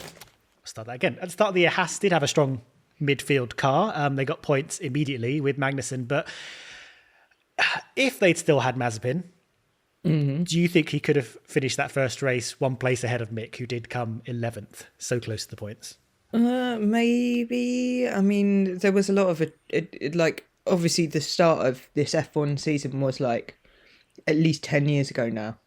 Speaker 1: Start that again. At the start of the year, Haas did have a strong midfield car. They got points immediately with Magnussen, but if they'd still had Mazepin, do you think he could have finished that first race one place ahead of Mick, who did come 11th, so close to the points?
Speaker 3: Maybe. I mean, there was a lot of it, like, obviously the start of this F1 season was like at least 10 years ago now.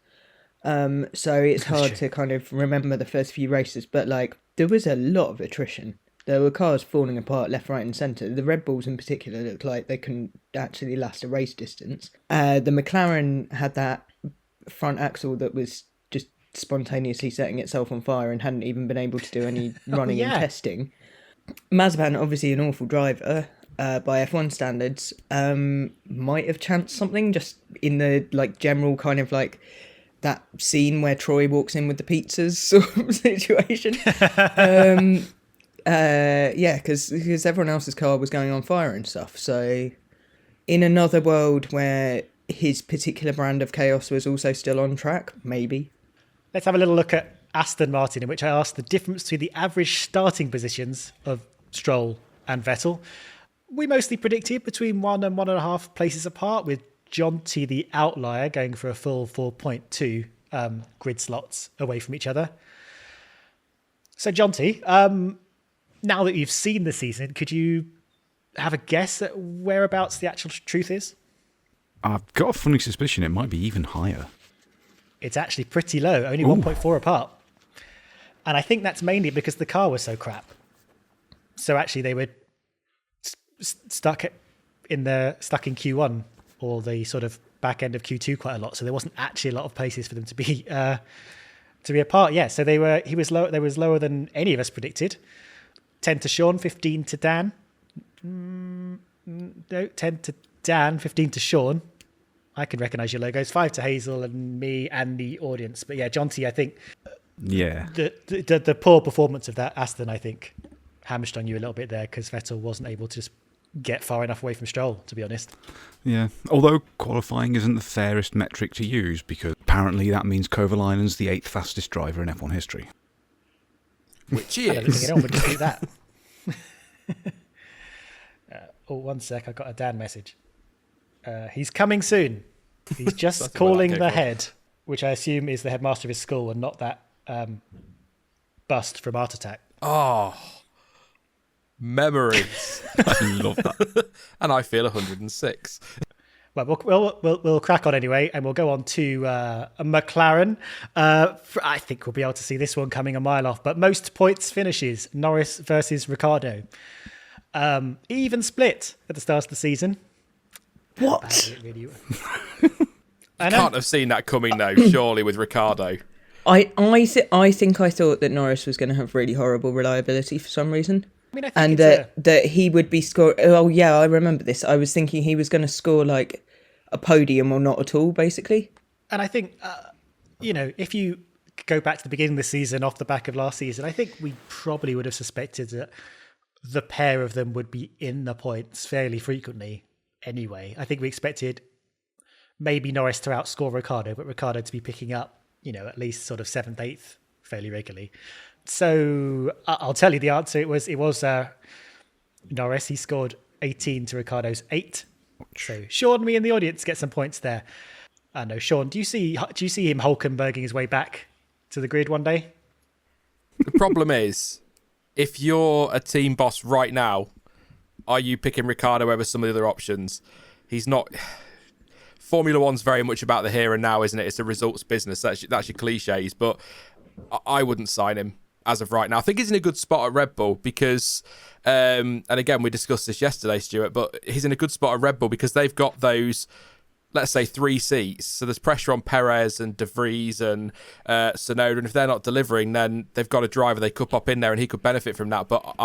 Speaker 3: So it's hard to kind of remember the first few races, but like there was a lot of attrition. There were cars falling apart left, right and centre. The Red Bulls in particular looked like they couldn't actually last a race distance. The McLaren had that front axle that was just spontaneously setting itself on fire and hadn't even been able to do any running and testing. Mazepin, obviously an awful driver by F1 standards, might have chanced something just in the like general kind of like that scene where Troy walks in with the pizzas sort of situation. Because everyone else's car was going on fire and stuff. So in another world where his particular brand of chaos was also still on track, maybe.
Speaker 1: Let's have a little look at Aston Martin, in which I asked the difference between the average starting positions of Stroll and Vettel. We mostly predicted between 1 and 1.5 places apart, with Jonty the outlier going for a full 4.2 grid slots away from each other. So Jonty, now that you've seen the season, could you have a guess at whereabouts the actual truth is?
Speaker 4: I've got a funny suspicion it might be even higher.
Speaker 1: It's actually pretty low, only 1.4 apart. And I think that's mainly because the car was so crap. So actually they were stuck in Q1 or the sort of back end of Q2 quite a lot. So there wasn't actually a lot of places for them to be apart. Yeah, so they was lower than any of us predicted. 10 to Sean, 15 to Dan. No, 10 to Dan, 15 to Sean. I can recognise your logos. 5 to Hazel and me and the audience. But yeah, Jonty, I think the poor performance of that Aston, I think, hamstrung you a little bit there because Vettel wasn't able to just get far enough away from Stroll, to be honest.
Speaker 4: Yeah, although qualifying isn't the fairest metric to use because apparently that means Kovalainen's the 8th fastest driver in F1 history.
Speaker 2: Which he
Speaker 1: I don't think
Speaker 2: is.
Speaker 1: anyone would dispute that. One sec, I got a Dan message. He's coming soon. He's just calling the head, which I assume is the headmaster of his school and not that bust from Art Attack.
Speaker 2: Oh, memories.
Speaker 4: I love that.
Speaker 2: And I feel 106.
Speaker 1: Well, we'll crack on anyway, and we'll go on to a McLaren. I think we'll be able to see this one coming a mile off. But most points finishes, Norris versus Ricciardo. Even split at the start of the season.
Speaker 3: What?
Speaker 2: I can't have seen that coming though, surely, with Ricciardo.
Speaker 3: I think I thought that Norris was going to have really horrible reliability for some reason.
Speaker 1: I mean, I think
Speaker 3: And that he would be scoring. Oh yeah, I remember this. I was thinking he was going to score like a podium or not at all, basically.
Speaker 1: And I think, if you go back to the beginning of the season off the back of last season, I think we probably would have suspected that the pair of them would be in the points fairly frequently anyway. I think we expected maybe Norris to outscore Ricciardo, but Ricciardo to be picking up, at least sort of 7th, 8th fairly regularly. So I'll tell you the answer. It was Norris. He scored 18 to Ricciardo's 8. So Sean, me and the audience get some points there. I know, Sean, do you see him Hulkenberging his way back to the grid one day?
Speaker 2: The problem is, if you're a team boss right now, are you picking Ricciardo over some of the other options? He's not. Formula One's very much about the here and now, isn't it? It's a results business. That's your cliches, but I wouldn't sign him as of right now. I think he's in a good spot at Red Bull because, and again, we discussed this yesterday, Stuart, but he's in a good spot at Red Bull because they've got those, let's say, 3 seats. So there's pressure on Perez and De Vries and Tsunoda, and if they're not delivering, then they've got a driver they could pop in there and he could benefit from that. But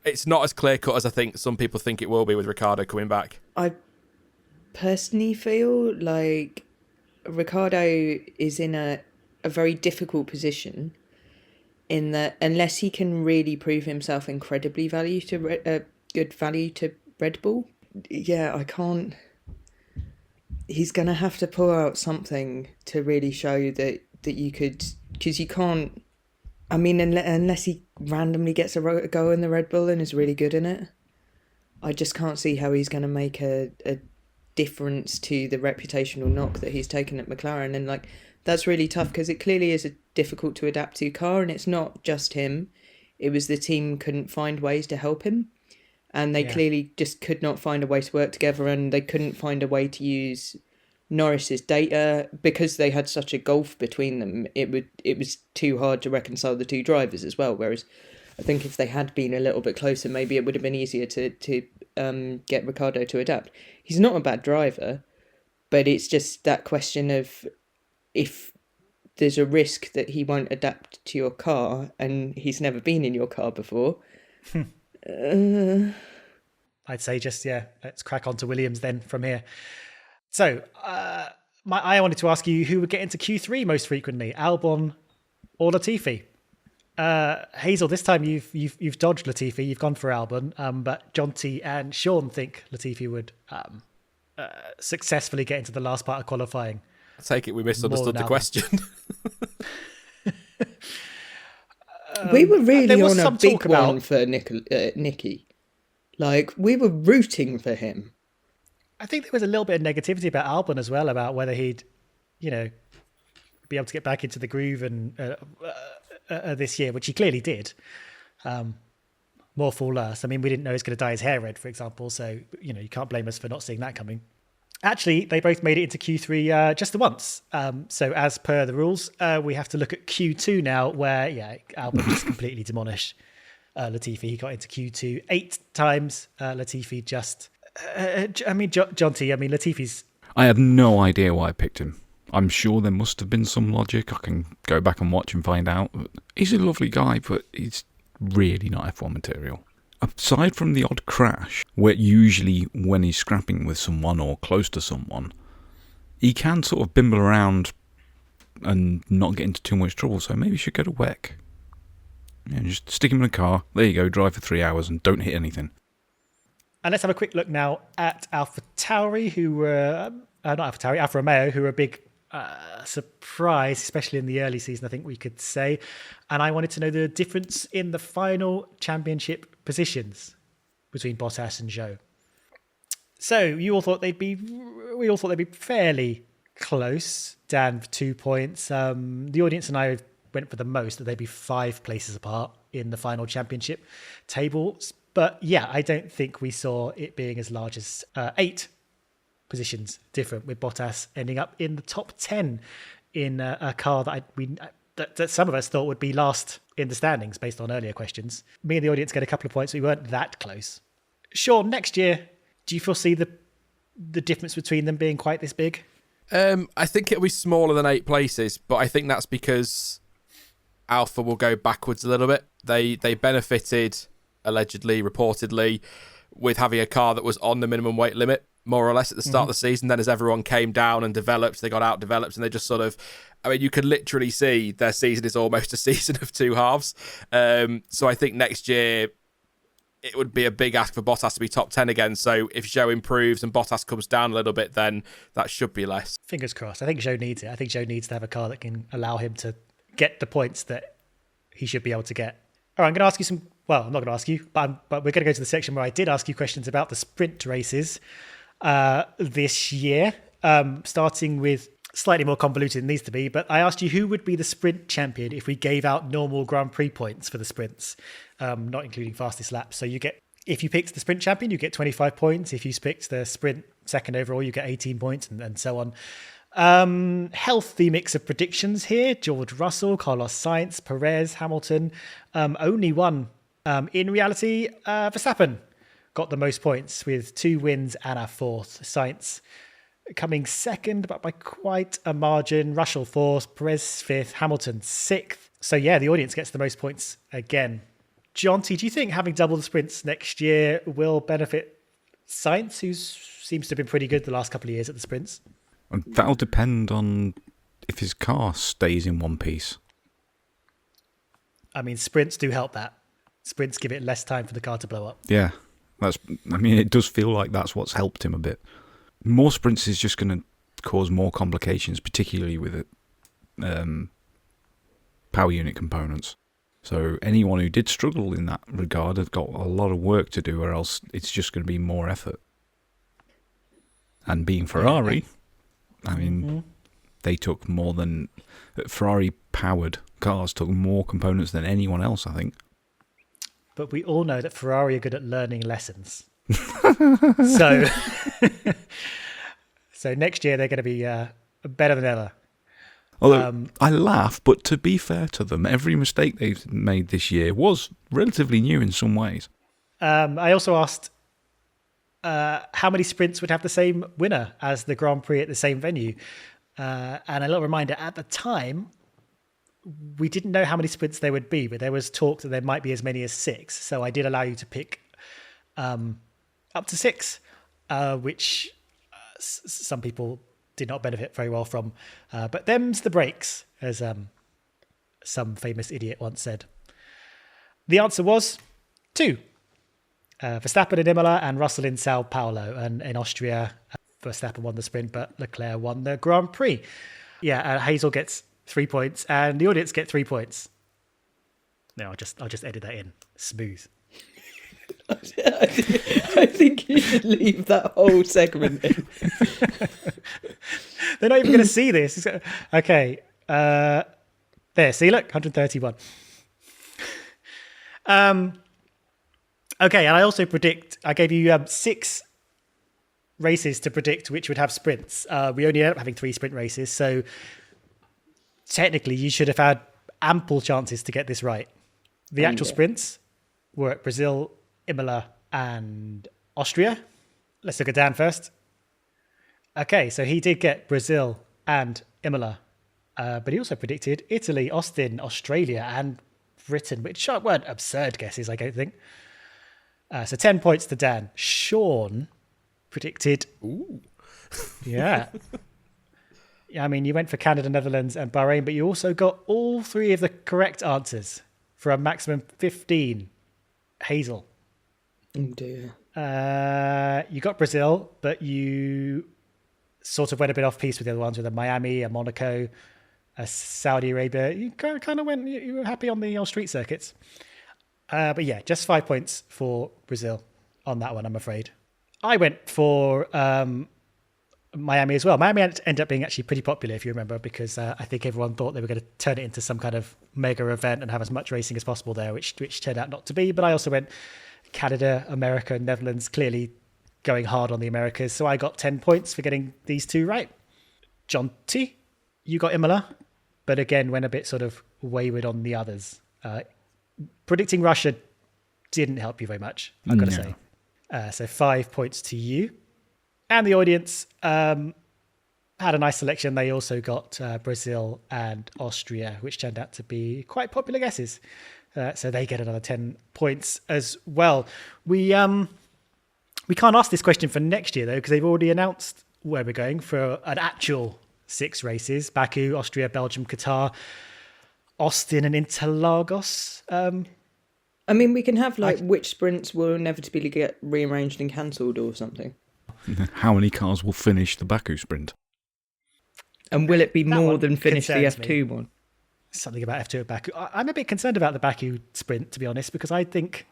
Speaker 2: it's not as clear-cut as I think some people think it will be with Ricciardo coming back.
Speaker 3: I personally feel like Ricciardo is in a very difficult position in that unless he can really prove himself incredibly good value to Red Bull, I can't. He's going to have to pull out something to really show that you could, because you can't. I mean, unless he randomly gets a go in the Red Bull and is really good in it, I just can't see how he's going to make a difference to the reputational knock that he's taken at McLaren. And like, that's really tough because it clearly is a difficult to adapt to car, and it's not just him. It was the team couldn't find ways to help him, and they clearly just could not find a way to work together, and they couldn't find a way to use Norris's data because they had such a gulf between them. It was too hard to reconcile the two drivers as well. Whereas I think if they had been a little bit closer, maybe it would have been easier to get Ricciardo to adapt. He's not a bad driver, but it's just that question of if there's a risk that he won't adapt to your car and he's never been in your car before.
Speaker 1: I'd say let's crack on to Williams then from here. So I wanted to ask you who would get into Q3 most frequently, Albon or Latifi? Hazel, this time you've dodged Latifi, you've gone for Albon, but Jonty and Sean think Latifi would successfully get into the last part of qualifying.
Speaker 2: I take it we misunderstood the question.
Speaker 3: We were really on a big one for Nicky. Like, we were rooting for him.
Speaker 1: I think there was a little bit of negativity about Albon as well, about whether he'd, be able to get back into the groove and this year, which he clearly did. More fool us. I mean, we didn't know he was going to dye his hair red, for example, so, you can't blame us for not seeing that coming. Actually, they both made it into Q3 just the once. So as per the rules, we have to look at Q2 now, where, Albon just completely demolished Latifi. He got into Q2 8 times. Latifi just... Jonty, Latifi's...
Speaker 4: I have no idea why I picked him. I'm sure there must have been some logic. I can go back and watch and find out. He's a lovely guy, but he's really not F1 material. Aside from the odd crash, where usually when he's scrapping with someone or close to someone, he can sort of bimble around and not get into too much trouble, so maybe he should go to WEC. Just stick him in a car, there you go, drive for 3 hours and don't hit anything.
Speaker 1: And let's have a quick look now at AlphaTauri, who were... Alfa Romeo, who were a big surprise, especially in the early season, I think we could say. And I wanted to know the difference in the final championship positions between Bottas and Zhou. So we all thought they'd be fairly close. Dan, 2 points. The audience and I went for the most, that they'd be 5 places apart in the final championship tables. But I don't think we saw it being as large as 8 positions different, with Bottas ending up in the top 10 in a car that some of us thought would be last in the standings based on earlier questions. Me and the audience get a couple of points, we weren't that close. Sean, next year, do you foresee the difference between them being quite this big?
Speaker 2: I think it'll be smaller than 8 places, but I think that's because Alpha will go backwards a little bit. They benefited, allegedly, reportedly, with having a car that was on the minimum weight limit, more or less, at the start of the season. Then as everyone came down and developed, they got out-developed, and they just sort of... I mean, you could literally see their season is almost a season of 2 halves. So I think next year it would be a big ask for Bottas to be top 10 again. So if Zhou improves and Bottas comes down a little bit, then that should be less.
Speaker 1: Fingers crossed. I think Zhou needs it. I think Zhou needs to have a car that can allow him to get the points that he should be able to get. All right, I'm going to ask you some... Well, I'm not going to ask you, but we're going to go to the section where I did ask you questions about the sprint races this year, starting with slightly more convoluted than it needs to be, but I asked you who would be the sprint champion if we gave out normal Grand Prix points for the sprints, not including fastest laps. So if you picked the sprint champion, you get 25 points. If you picked the sprint second overall, you get 18 points, and so on. Healthy mix of predictions here. George Russell, Carlos Sainz, Perez, Hamilton. Only one. In reality, Verstappen got the most points with 2 wins and a 4th. Sainz coming second, but by quite a margin. Russell 4th, Perez 5th, Hamilton 6th. So yeah, the audience gets the most points again. Jonty, do you think having double the sprints next year will benefit Sainz, who seems to have been pretty good the last couple of years at the sprints?
Speaker 4: That'll depend on if his car stays in one piece.
Speaker 1: I mean, sprints do help that. Sprints give it less time for the car to blow up.
Speaker 4: Yeah, it does feel like that's what's helped him a bit. More sprints is just going to cause more complications, particularly with power unit components. So anyone who did struggle in that regard have got a lot of work to do, or else it's just going to be more effort. And being Ferrari, I mean, they took more than... Ferrari-powered cars took more components than anyone else, I think.
Speaker 1: But we all know that Ferrari are good at learning lessons. So next year they're going to be better than ever.
Speaker 4: Although I laugh, but to be fair to them, every mistake they've made this year was relatively new in some ways.
Speaker 1: I also asked how many sprints would have the same winner as the Grand Prix at the same venue. And a little reminder, at the time, we didn't know how many sprints there would be, but there was talk that there might be as many as 6. So I did allow you to pick up to 6, which some people did not benefit very well from. But them's the breaks, as some famous idiot once said. The answer was 2. Verstappen in Imola and Russell in Sao Paulo. And in Austria, Verstappen won the sprint, but Leclerc won the Grand Prix. Yeah, Hazel gets 3 points, and the audience get 3 points. No, I'll just edit that in. Smooth.
Speaker 3: I think you should leave that whole segment in.
Speaker 1: They're not even going to see this. Okay. There, see, look, 131. Okay, and I also I gave you 6 races to predict which would have sprints. We only ended up having 3 sprint races, so technically you should have had ample chances to get this right. The actual sprints were at Brazil, Imola, and Austria. Let's look at Dan first. Okay, so he did get Brazil and Imola, but he also predicted Italy, Austin, Australia, and Britain, which weren't absurd guesses, I don't think. So 10 points to Dan. Sean predicted...
Speaker 2: Ooh.
Speaker 1: Yeah. I mean, you went for Canada, Netherlands, and Bahrain, but you also got all 3 of the correct answers for a maximum 15. Hazel.
Speaker 3: Oh dear.
Speaker 1: You got Brazil, but you sort of went a bit off piece with the other ones, with a Miami, a Monaco, a Saudi Arabia. You kind of went, you were happy on the street circuits. But yeah, just 5 points for Brazil on that one, I'm afraid. I went for Miami as well. Miami ended up being actually pretty popular, if you remember, because I think everyone thought they were going to turn it into some kind of mega event and have as much racing as possible there, which turned out not to be. But I also went Canada, America, Netherlands, clearly going hard on the Americas. So I got 10 points for getting these 2 right. John T, you got Imola, but again, went a bit sort of wayward on the others. Predicting Russia didn't help you very much, I've got to say. So 5 points to you. And the audience, had a nice selection. They also got Brazil and Austria, which turned out to be quite popular guesses. So they get another 10 points as well. We can't ask this question for next year, though, because they've already announced where we're going for an actual 6 races: Baku, Austria, Belgium, Qatar, Austin, and Interlagos.
Speaker 3: I mean, we can have which sprints will inevitably get rearranged and cancelled or something.
Speaker 4: How many cars will finish the Baku sprint?
Speaker 3: And will it be
Speaker 1: That
Speaker 3: more
Speaker 1: one
Speaker 3: than finish the
Speaker 1: concerns
Speaker 3: F2 one?
Speaker 1: Something about F2 at Baku. I'm a bit concerned about the Baku sprint, to be honest, because I think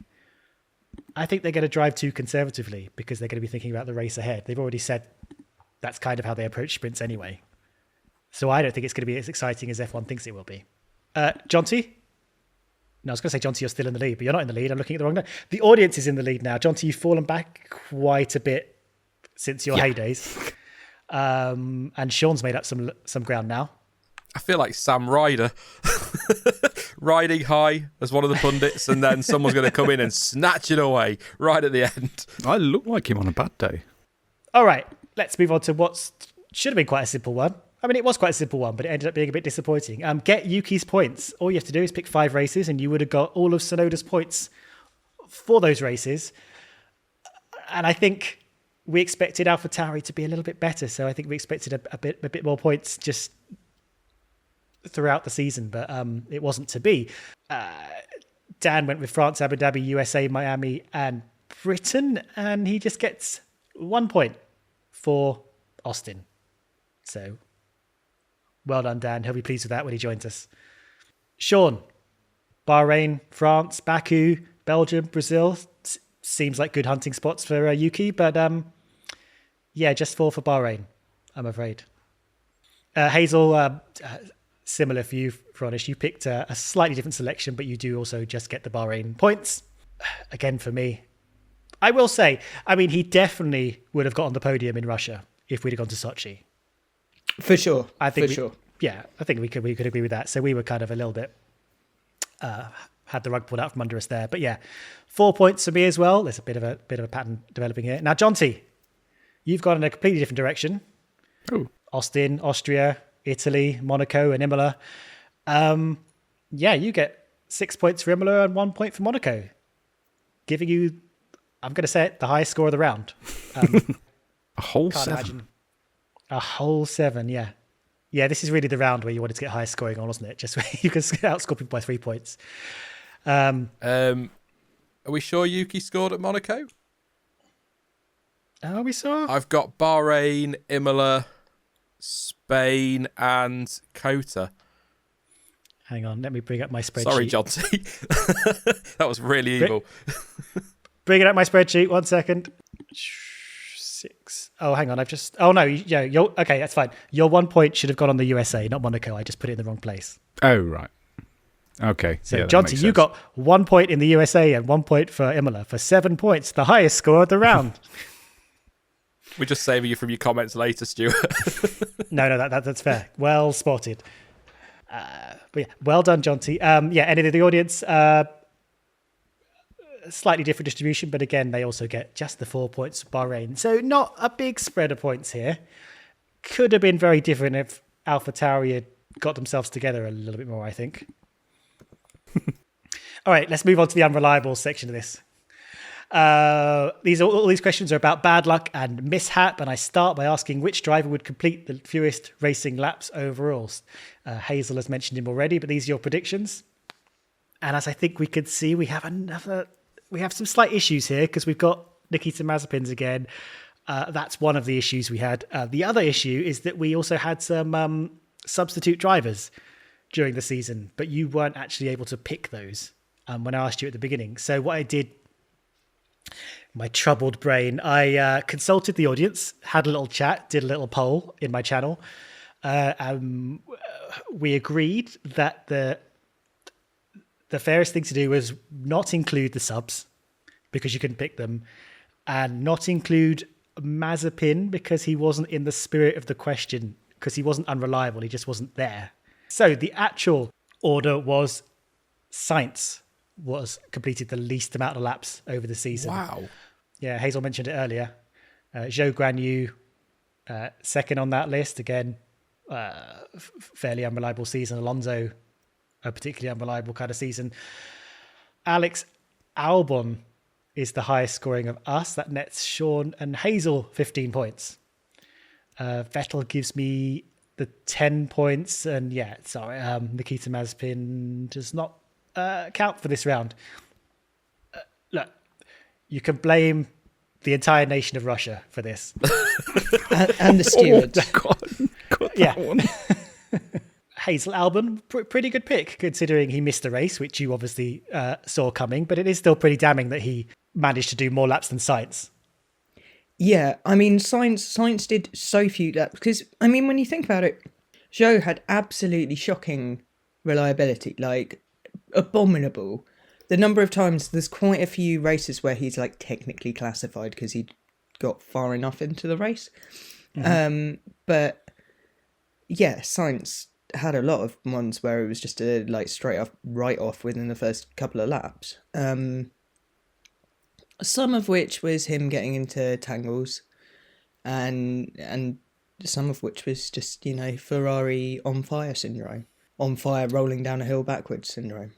Speaker 1: they're going to drive too conservatively because they're going to be thinking about the race ahead. They've already said that's kind of how they approach sprints anyway. So I don't think it's going to be as exciting as F1 thinks it will be. Jonty? No, I was going to say, Jonty, you're still in the lead, but you're not in the lead. I'm looking at the wrong note. The audience is in the lead now. Jonty, you've fallen back quite a bit since your heydays. And Sean's made up some ground now.
Speaker 2: I feel like Sam Ryder riding high as one of the pundits, and then someone's going to come in and snatch it away right at the end.
Speaker 4: I look like him on a bad day.
Speaker 1: All right, let's move on to what should have been quite a simple one. I mean, it was quite a simple one, but it ended up being a bit disappointing. Get Yuki's points. All you have to do is pick 5 races, and you would have got all of Sonoda's points for those races. And I think we expected AlphaTauri to be a little bit better, so I think we expected a bit more points just throughout the season, but it wasn't to be. Dan went with France, Abu Dhabi, USA, Miami, and Britain, and he just gets 1 point for Austin. So well done, Dan. He'll be pleased with that when he joins us. Sean, Bahrain, France, Baku, Belgium, Brazil. Seems like good hunting spots for Yuki, but yeah, just 4 for Bahrain, I'm afraid. Hazel, similar for you, Fronish. You picked a slightly different selection, but you do also just get the Bahrain points. Again, for me, I will say, I mean, he definitely would have got on the podium in Russia if we'd have gone to Sochi.
Speaker 3: For sure.
Speaker 1: I think
Speaker 3: sure.
Speaker 1: Yeah, I think we could agree with that. So we were kind of a little bit had the rug pulled out from under us there. But yeah, 4 points for me as well. There's a bit of a pattern developing here. Now, Jonty, you've gone in a completely different direction.
Speaker 4: Oh.
Speaker 1: Austin, Austria, Italy, Monaco, and Imola. Yeah, you get 6 points for Imola and 1 point for Monaco, giving you, I'm going to say it, the highest score of the round.
Speaker 4: A whole
Speaker 1: Can't
Speaker 4: 7.
Speaker 1: imagine. A whole 7, yeah. Yeah, this is really the round where you wanted to get highest scoring on, wasn't it? Just where you can outscore people by 3 points.
Speaker 2: Are we sure Yuki scored at Monaco?
Speaker 1: Oh, we saw.
Speaker 2: I've got Bahrain, Imola, Spain, and Kota.
Speaker 1: Hang on, let me bring up my spreadsheet.
Speaker 2: Sorry, Jonty. That was really evil.
Speaker 1: Bringing up my spreadsheet. 1 second. 6. Oh, hang on. Oh no. Yeah. Okay. That's fine. Your 1 point should have gone on the USA, not Monaco. I just put it in the wrong place.
Speaker 4: Oh, right. Okay.
Speaker 1: So,
Speaker 4: yeah, that
Speaker 1: Jonty,
Speaker 4: makes
Speaker 1: you
Speaker 4: sense.
Speaker 1: got 1 point in the USA and 1 point for Imola for 7 points, the highest score of the round.
Speaker 2: We're just saving you from your comments later, Stuart.
Speaker 1: No, that's fair. Well spotted. But yeah, well done, Jonty. Yeah, any of the audience, slightly different distribution, but again, they also get just the 4 points for Bahrain. So not a big spread of points here. Could have been very different if AlphaTauri had got themselves together a little bit more, I think. All right, let's move on to the unreliable section of this. All these questions are about bad luck and mishap, and I start by asking which driver would complete the fewest racing laps overall. Hazel has mentioned him already, but these are your predictions. And as I think we could see, we have some slight issues here because we've got Nikita Mazepin's again. That's one of the issues we had. The other issue is that we also had some substitute drivers during the season, but you weren't actually able to pick those when I asked you at the beginning. So what I did, my troubled brain, I consulted the audience, had a little chat, did a little poll in my channel. We agreed that the fairest thing to do was not include the subs because you couldn't pick them, and not include Mazepin because he wasn't in the spirit of the question, because he wasn't unreliable, he just wasn't there. So the actual order was Sainz was completed the least amount of laps over the season.
Speaker 2: Wow.
Speaker 1: Yeah, Hazel mentioned it earlier. Zhou Guanyu, Second on that list, again, fairly unreliable season. Alonso, a particularly unreliable kind of season. Alex Albon is the highest scoring of us. That nets Sean and Hazel 15 points. Vettel gives me the 10 points. And Nikita Mazepin does not count for this round. Look, you can blame the entire nation of Russia for this.
Speaker 3: and the stewards.
Speaker 4: One.
Speaker 1: Hazel Albon, pretty good pick considering he missed the race, which you obviously saw coming, but it is still pretty damning that he managed to do more laps than Sainz.
Speaker 3: Yeah, I mean, Sainz did so few laps because, I mean, when you think about it, Zhou had absolutely shocking reliability, like abominable. The number of times, there's quite a few races where he's like technically classified because he got far enough into the race. But yeah, Sainz had a lot of ones where it was just a like straight off write off within the first couple of laps. Some of which was him getting into tangles, and some of which was just, you know, Ferrari on fire syndrome, on fire rolling down a hill backwards syndrome.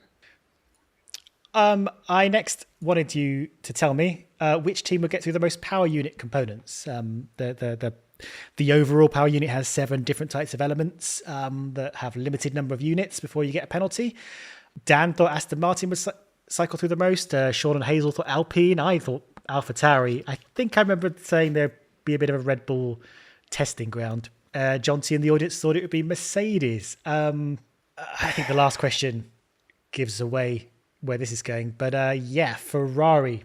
Speaker 1: I next wanted you to tell me which team will get through the most power unit components. The overall power unit has 7 different types of elements that have limited number of units before you get a penalty. Dan thought Aston Martin would cycle through the most. Sean and Hazel thought Alpine. I thought AlphaTauri. I think I remember saying there'd be a bit of a Red Bull testing ground. John T in the audience thought it would be Mercedes. I think the last question gives away where this is going. But Ferrari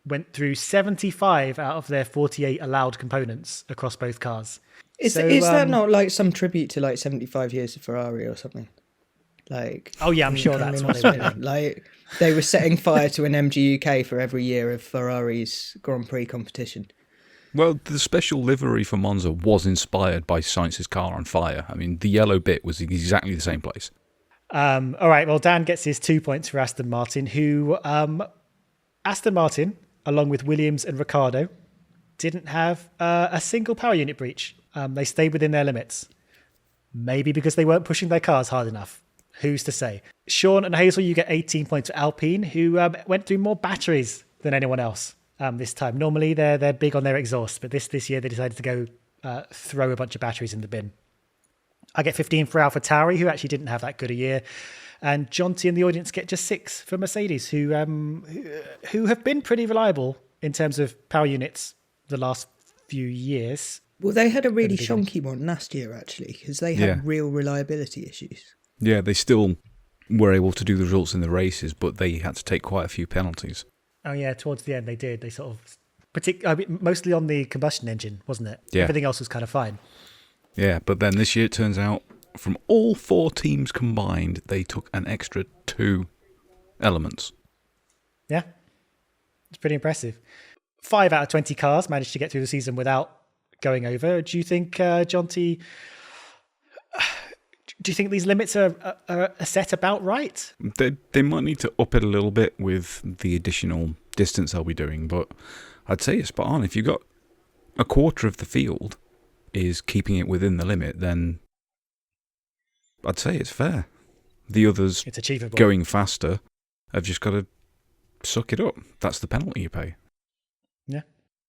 Speaker 1: went through 75 out of their 48 allowed components across both cars.
Speaker 3: Is that not like some tribute to like 75 years of Ferrari or something? Like,
Speaker 1: oh yeah, I'm sure that's what they were.
Speaker 3: Like, they were setting fire to an MG UK for every year of Ferrari's Grand Prix competition.
Speaker 4: Well, the special livery for Monza was inspired by Sainz's car on fire. I mean, the yellow bit was exactly the same place.
Speaker 1: All right, well, Dan gets his 2 points for Aston Martin, who Aston Martin, along with Williams and Ricciardo, didn't have a single power unit breach. They stayed within their limits. Maybe because they weren't pushing their cars hard enough. Who's to say? Sean and Hazel, you get 18 points for Alpine, who went through more batteries than anyone else this time. Normally, they're big on their exhaust, but this year they decided to go throw a bunch of batteries in the bin. I get 15 for AlphaTauri, who actually didn't have that good a year. And John T in the audience get just 6 for Mercedes, who have been pretty reliable in terms of power units the last few years.
Speaker 3: Well, they had a really shonky one last year, actually, because they had real reliability issues.
Speaker 4: Yeah, they still were able to do the results in the races, but they had to take quite a few penalties.
Speaker 1: Oh yeah, towards the end they did. They sort of, mostly on the combustion engine, wasn't it?
Speaker 4: Yeah.
Speaker 1: Everything else was kind of fine.
Speaker 4: Yeah, but then this year it turns out from all 4 teams combined, they took an extra 2 elements.
Speaker 1: Yeah, it's pretty impressive. 5 out of 20 cars managed to get through the season without going over. Do you think, John T, do you think these limits are set about right?
Speaker 4: They might need to up it a little bit with the additional distance they'll be doing, but I'd say it's spot on. If you've got a quarter of the field is keeping it within the limit, then I'd say it's fair. The others,
Speaker 1: it's achievable.
Speaker 4: Going faster, have just got to suck it up. That's the penalty you pay.
Speaker 1: Yeah.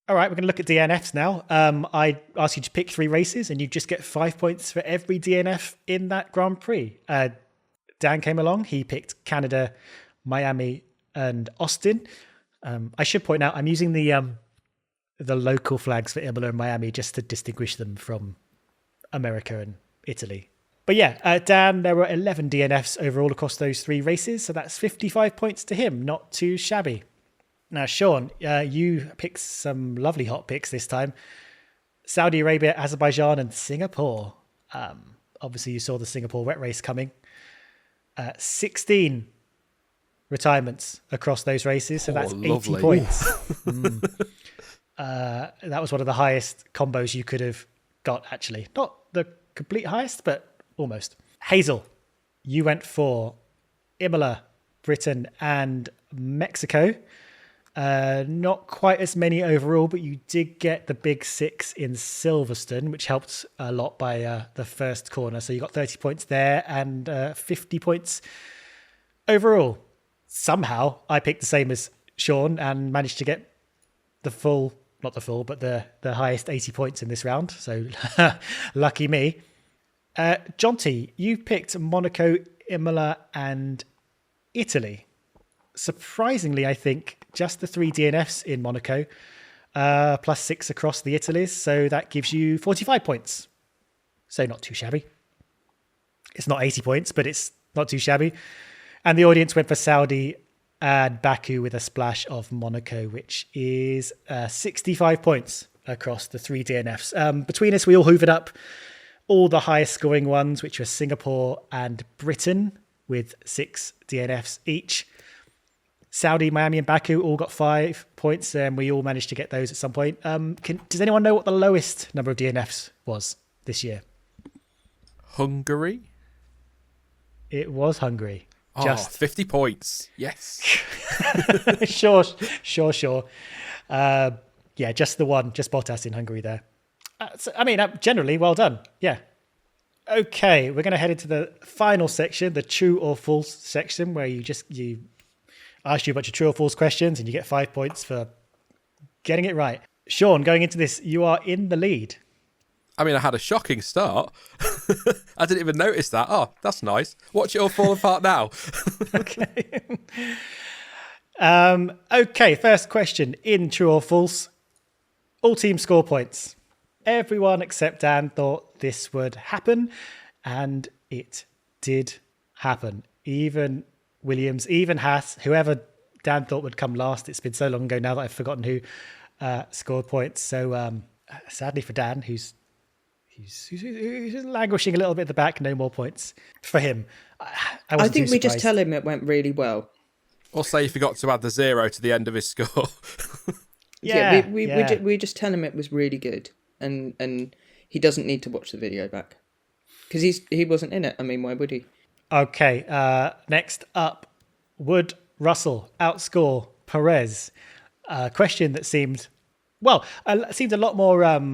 Speaker 1: All right, we're going to look at DNFs now. I ask you to pick 3 races, and you just get 5 points for every DNF in that Grand Prix. Dan came along. He picked Canada, Miami, and Austin. I should point out I'm using the local flags for Imola and Miami just to distinguish them from America and Italy. But yeah, Dan, there were 11 DNFs overall across those 3 races, so that's 55 points to him. Not too shabby. Now, Sean, you picked some lovely hot picks this time. Saudi Arabia, Azerbaijan, and Singapore. Obviously, you saw the Singapore wet race coming. 16 retirements across those races, so that's 80 points. That was one of the highest combos you could have got, actually. Not the complete highest, but almost. Hazel, you went for Imola, Britain, and Mexico. Not quite as many overall, but you did get the big 6 in Silverstone, which helped a lot by the first corner. So you got 30 points there and 50 points overall. Somehow I picked the same as Sean and managed to get the full, not the full, but the highest 80 points in this round. So lucky me. Jonty, you picked Monaco, Imola and Italy. Surprisingly, I think just the 3 DNFs in Monaco, plus 6 across the Italies. So that gives you 45 points. So not too shabby. It's not 80 points, but it's not too shabby. And the audience went for Saudi and Baku with a splash of Monaco, which is 65 points across the 3 DNFs. Between us, we all hoovered up all the highest scoring ones, which were Singapore and Britain with 6 DNFs each. Saudi, Miami and Baku all got 5 points, and we all managed to get those at some point. Does anyone know what the lowest number of DNFs was this year?
Speaker 2: Hungary?
Speaker 1: It was Hungary.
Speaker 2: Just 50 points. Yes.
Speaker 1: Sure. Yeah, just the one, just Bottas in Hungary there. Generally, well done. Yeah. Okay, we're going to head into the final section, the true or false section, where you ask you a bunch of true or false questions and you get 5 points for getting it right. Sean, going into this, you are in the lead.
Speaker 2: I mean, I had a shocking start. I didn't even notice that. Oh, that's nice. Watch it all fall apart now.
Speaker 1: Okay. Okay, first question in true or false. All teams score points. Everyone except Dan thought this would happen, and it did happen. Even Williams, even Haas, whoever Dan thought would come last. It's been so long ago now that I've forgotten who scored points. So sadly for Dan, who's languishing a little bit at the back, no more points for him.
Speaker 3: I think we just tell him it went really well.
Speaker 2: Or say he forgot to add the 0 to the end of his score.
Speaker 3: We just tell him it was really good, and he doesn't need to watch the video back because he wasn't in it. I mean, why would he?
Speaker 1: Okay, next up, would Russell outscore Perez? A question that seemed a lot more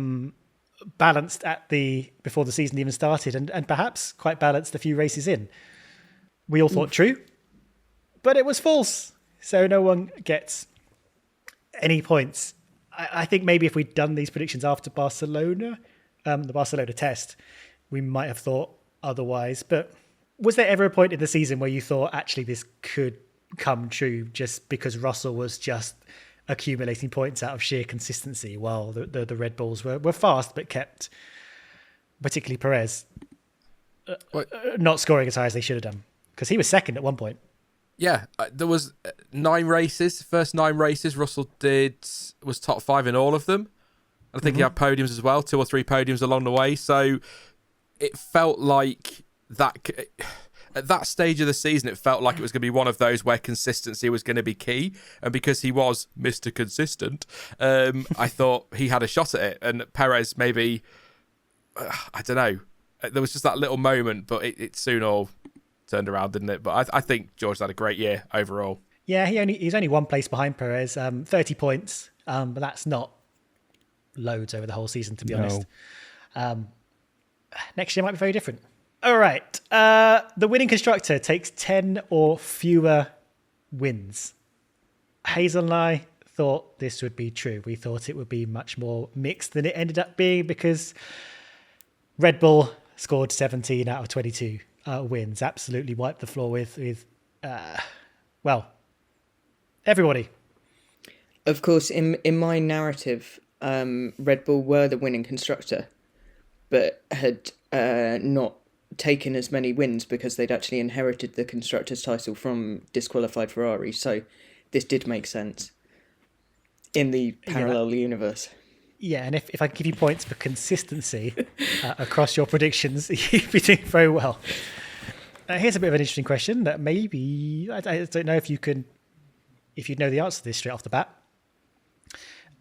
Speaker 1: balanced before the season even started, and perhaps quite balanced a few races in. We all thought true, but it was false. So no one gets any points. I think maybe if we'd done these predictions after Barcelona, the Barcelona test, we might have thought otherwise. But was there ever a point in the season where you thought actually this could come true just because Russell was just accumulating points out of sheer consistency while the Red Bulls were fast but kept, particularly Perez, not scoring as high as they should have done? Because he was second at one point.
Speaker 2: Yeah, there was 9 races. First 9 races, Russell was top 5 in all of them. I think he had podiums as well, 2 or 3 podiums along the way. So it felt like that at that stage of the season, it felt like it was going to be one of those where consistency was going to be key. And because he was Mr. Consistent, I thought he had a shot at it. And Perez maybe, I don't know, there was just that little moment, but it soon all turned around, didn't it? But I think George had a great year overall.
Speaker 1: Yeah, he's only 1 place behind Perez, 30 points, but that's not loads over the whole season, to be honest. Next year might be very different. All right, the winning constructor takes 10 or fewer wins. Hazel and I thought this would be true. We thought it would be much more mixed than it ended up being because Red Bull scored 17 out of 22 wins, absolutely wiped the floor with everybody.
Speaker 3: Of course, in my narrative, Red Bull were the winning constructor, but had not taken as many wins because they'd actually inherited the constructor's title from disqualified Ferrari. So this did make sense in the parallel universe. Yeah,
Speaker 1: and if I can give you points for consistency across your predictions, you'd be doing very well. Here's a bit of an interesting question that maybe I don't know if you'd know the answer to this straight off the bat.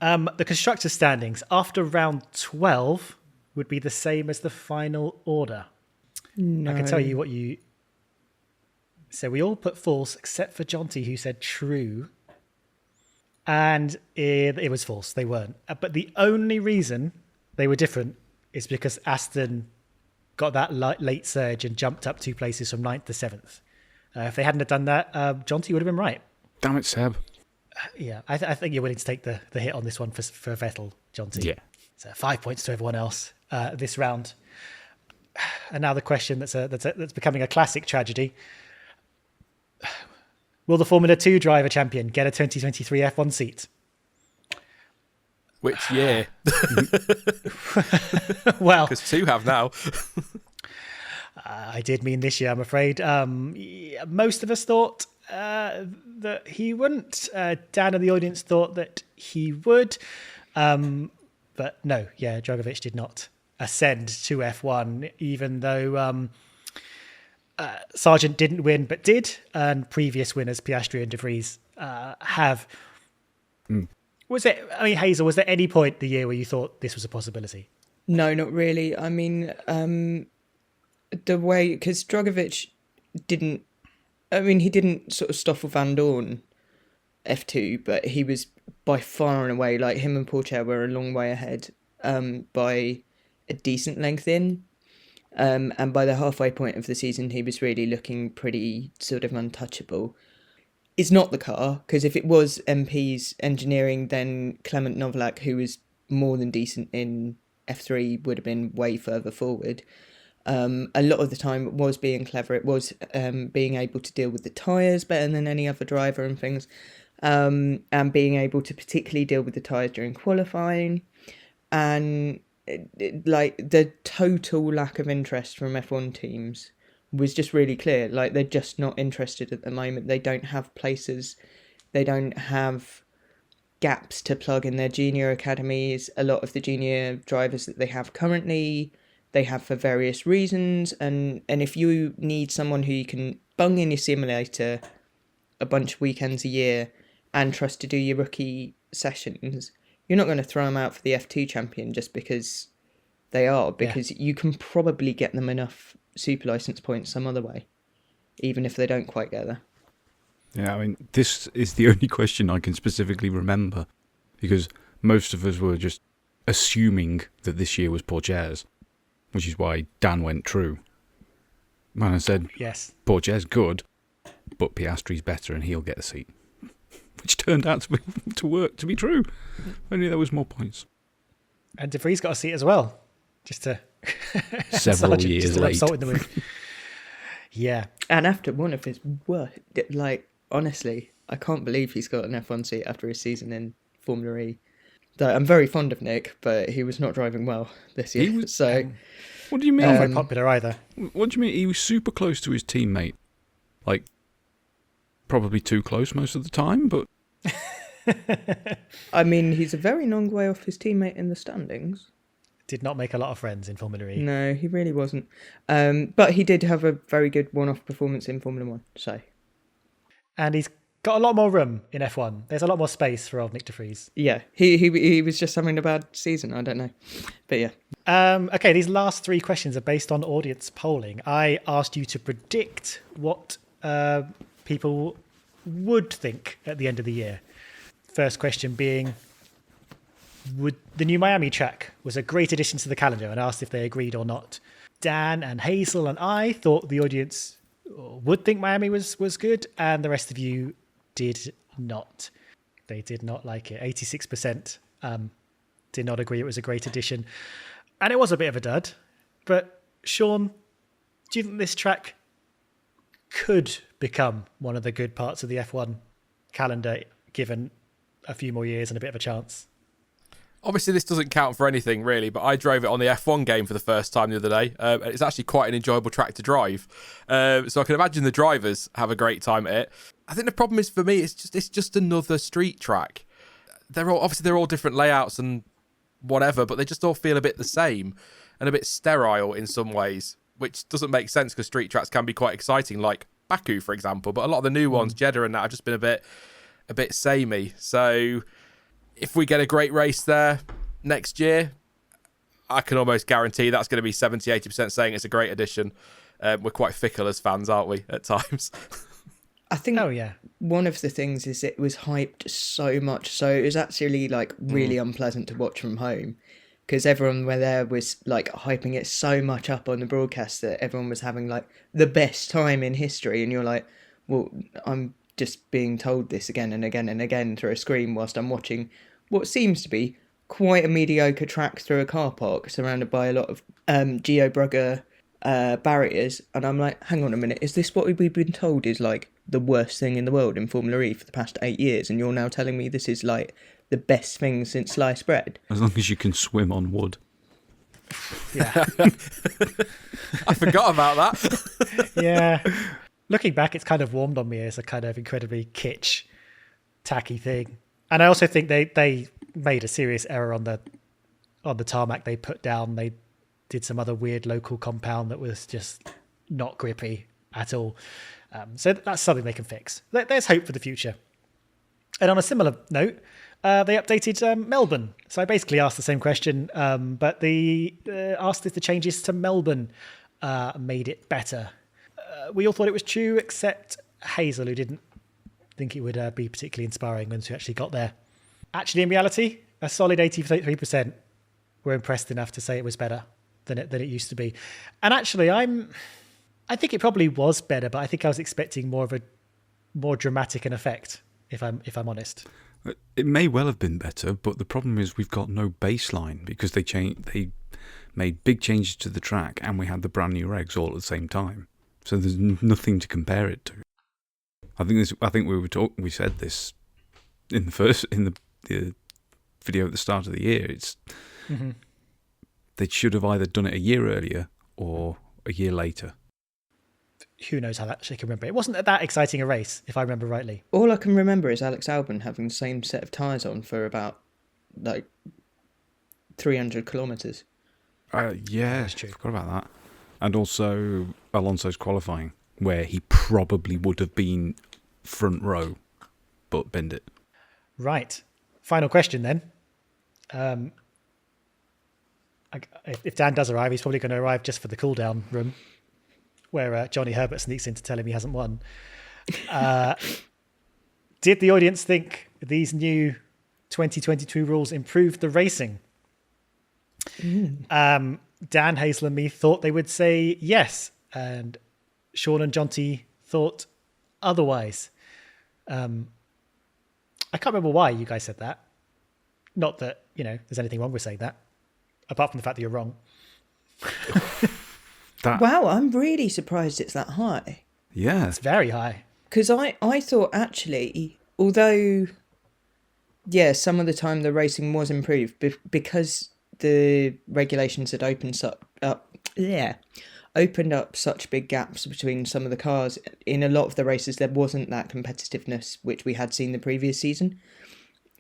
Speaker 1: The constructor standings after round 12 would be the same as the final order.
Speaker 3: No.
Speaker 1: I can tell you what you... So we all put false except for Jonty, who said true. And it was false. They weren't. But the only reason they were different is because Aston got that late surge and jumped up 2 places from 9th to 7th. If they hadn't have done that, Jonty would have been right.
Speaker 4: Damn it, Seb.
Speaker 1: Yeah, I think you're willing to take the hit on this one for Vettel, Jonty.
Speaker 4: Yeah.
Speaker 1: So 5 points to everyone else this round. And now the question that's becoming a classic tragedy. Will the Formula 2 driver champion get a 2023 F1 seat?
Speaker 2: Which year?
Speaker 1: Well,
Speaker 2: Because 2 have now.
Speaker 1: I did mean this year, I'm afraid. Most of us thought that he wouldn't. Dan and the audience thought that he would. But no, Dragovic did not ascend to F1, even though Sargent didn't win but did, and previous winners, Piastri and De Vries, have. Was it, Hazel, was there any point the year where you thought this was a possibility?
Speaker 3: No, not really. I mean, the way, because Dragovic didn't, he didn't sort of Stoffel Van Dorn F2, but he was by far and away, like him and Pourchaire were a long way ahead by a decent length in. And by the halfway point of the season, he was really looking pretty sort of untouchable. It's not the car, because if it was MP's engineering, then Clement Novalak, who was more than decent in F3, would have been way further forward. A lot of the time it was being clever. It was being able to deal with the tyres better than any other driver and things, and being able to particularly deal with the tyres during qualifying. And like the total lack of interest from F1 teams was just really clear. Like, they're just not interested at the moment. They don't have places, they don't have gaps to plug in their junior academies. A lot of the junior drivers that they have currently, they have for various reasons, and if you need someone who you can bung in your simulator a bunch of weekends a year and trust to do your rookie sessions, you're not going to throw them out for the F2 champion just because they are, because you can probably get them enough super license points some other way, even if they don't quite get there.
Speaker 4: Yeah, this is the only question I can specifically remember, because most of us were just assuming that this year was Pourchaire's, which is why Dan went true. Man, I said,
Speaker 1: yes,
Speaker 4: Pourchaire's good, but Piastri's better and he'll get a seat. Which turned out to be true. Only there was more points.
Speaker 1: And De Vries got a seat as well, just to
Speaker 4: several years late.
Speaker 1: Salt in the wound. Yeah,
Speaker 3: and after one of his worst, like, honestly, I can't believe he's got an F1 seat after his season in Formula E. I'm very fond of Nick, but he was not driving well this year.
Speaker 4: What do you mean?
Speaker 1: Not very popular either.
Speaker 4: What do you mean? He was super close to his teammate. Like, probably too close most of the time, but...
Speaker 3: he's a very long way off his teammate in the standings.
Speaker 1: Did not make a lot of friends in Formula E.
Speaker 3: No, he really wasn't. But he did have a very good one-off performance in Formula 1, so...
Speaker 1: And he's got a lot more room in F1. There's a lot more space for old Nick De Vries.
Speaker 3: Yeah, he was just having a bad season, I don't know. But yeah.
Speaker 1: Okay, these last 3 questions are based on audience polling. I asked you to predict what people would think at the end of the year. First question being, would the new Miami track was a great addition to the calendar, and asked if they agreed or not. Dan and Hazel and I thought the audience would think Miami was good, and the rest of you did not. They did not like it. 86% did not agree it was a great addition. And it was a bit of a dud. But Sean, do you think this track could become one of the good parts of the F1 calendar, given a few more years and a bit of a chance?
Speaker 2: Obviously, this doesn't count for anything, really, but I drove it on the F1 game for the first time the other day. It's actually quite an enjoyable track to drive. So I can imagine the drivers have a great time at it. I think the problem is, for me, it's just another street track. They're all different layouts and whatever, but they just all feel a bit the same and a bit sterile in some ways, which doesn't make sense because street tracks can be quite exciting, like Baku, for example. But a lot of the new ones, Jeddah and that, have just been a bit samey. So if we get a great race there next year, I can almost guarantee that's going to be 70-80% saying it's a great addition. We're quite fickle as fans, aren't we, at times?
Speaker 3: I think
Speaker 1: Oh yeah.
Speaker 3: one of the things is it was hyped so much, so it was actually like really unpleasant to watch from home, because everyone where there was like hyping it so much up on the broadcast that everyone was having like the best time in history, and you're like, well, I'm just being told this again and again and again through a screen whilst I'm watching what seems to be quite a mediocre track through a car park surrounded by a lot of Geo Brugger barriers, and I'm like, hang on a minute, is this what we've been told is like the worst thing in the world in Formula E for the past 8 years, and you're now telling me this is like the best thing since sliced bread?
Speaker 4: As long as you can swim on wood.
Speaker 1: Yeah.
Speaker 2: I forgot about that.
Speaker 1: Yeah. Looking back, it's kind of warmed on me as a kind of incredibly kitsch, tacky thing. And I also think they made a serious error on the tarmac they put down. They did some other weird local compound that was just not grippy at all. So that's something they can fix. There's hope for the future. And on a similar note, they updated Melbourne. So I basically asked the same question, but they asked if the changes to Melbourne made it better. We all thought it was true, except Hazel, who didn't think it would be particularly inspiring once we actually got there. Actually, in reality, a solid 83% were impressed enough to say it was better than it used to be. And actually, I think it probably was better, but I think I was expecting more dramatic an effect, if I'm honest.
Speaker 4: It may well have been better, but the problem is we've got no baseline because they made big changes to the track and we had the brand new regs all at the same time. So there's nothing to compare it to. I think we said this in the video at the start of the year. They should have either done it a year earlier or a year later.
Speaker 1: Who knows how that actually can remember. It wasn't that exciting a race, if I remember rightly.
Speaker 3: All I can remember is Alex Albon having the same set of tyres on for about like 300 kilometres.
Speaker 4: Yeah,
Speaker 1: That's true.
Speaker 4: I forgot about that. And also Alonso's qualifying, where he probably would have been front row, but binned it.
Speaker 1: Right. Final question then. If Dan does arrive, he's probably going to arrive just for the cool-down room, where Johnny Herbert sneaks in to tell him he hasn't won. Did the audience think these new 2022 rules improved the racing? Dan, Hazel and me thought they would say yes, and Sean and Jonty thought otherwise. I can't remember why you guys said that. Not that, there's anything wrong with saying that, apart from the fact that you're wrong.
Speaker 3: Wow, I'm really surprised it's that high.
Speaker 4: Yeah.
Speaker 1: It's very high.
Speaker 3: Because I thought actually, although, yeah, some of the time the racing was improved, because the regulations had opened up such big gaps between some of the cars, in a lot of the races there wasn't that competitiveness which we had seen the previous season.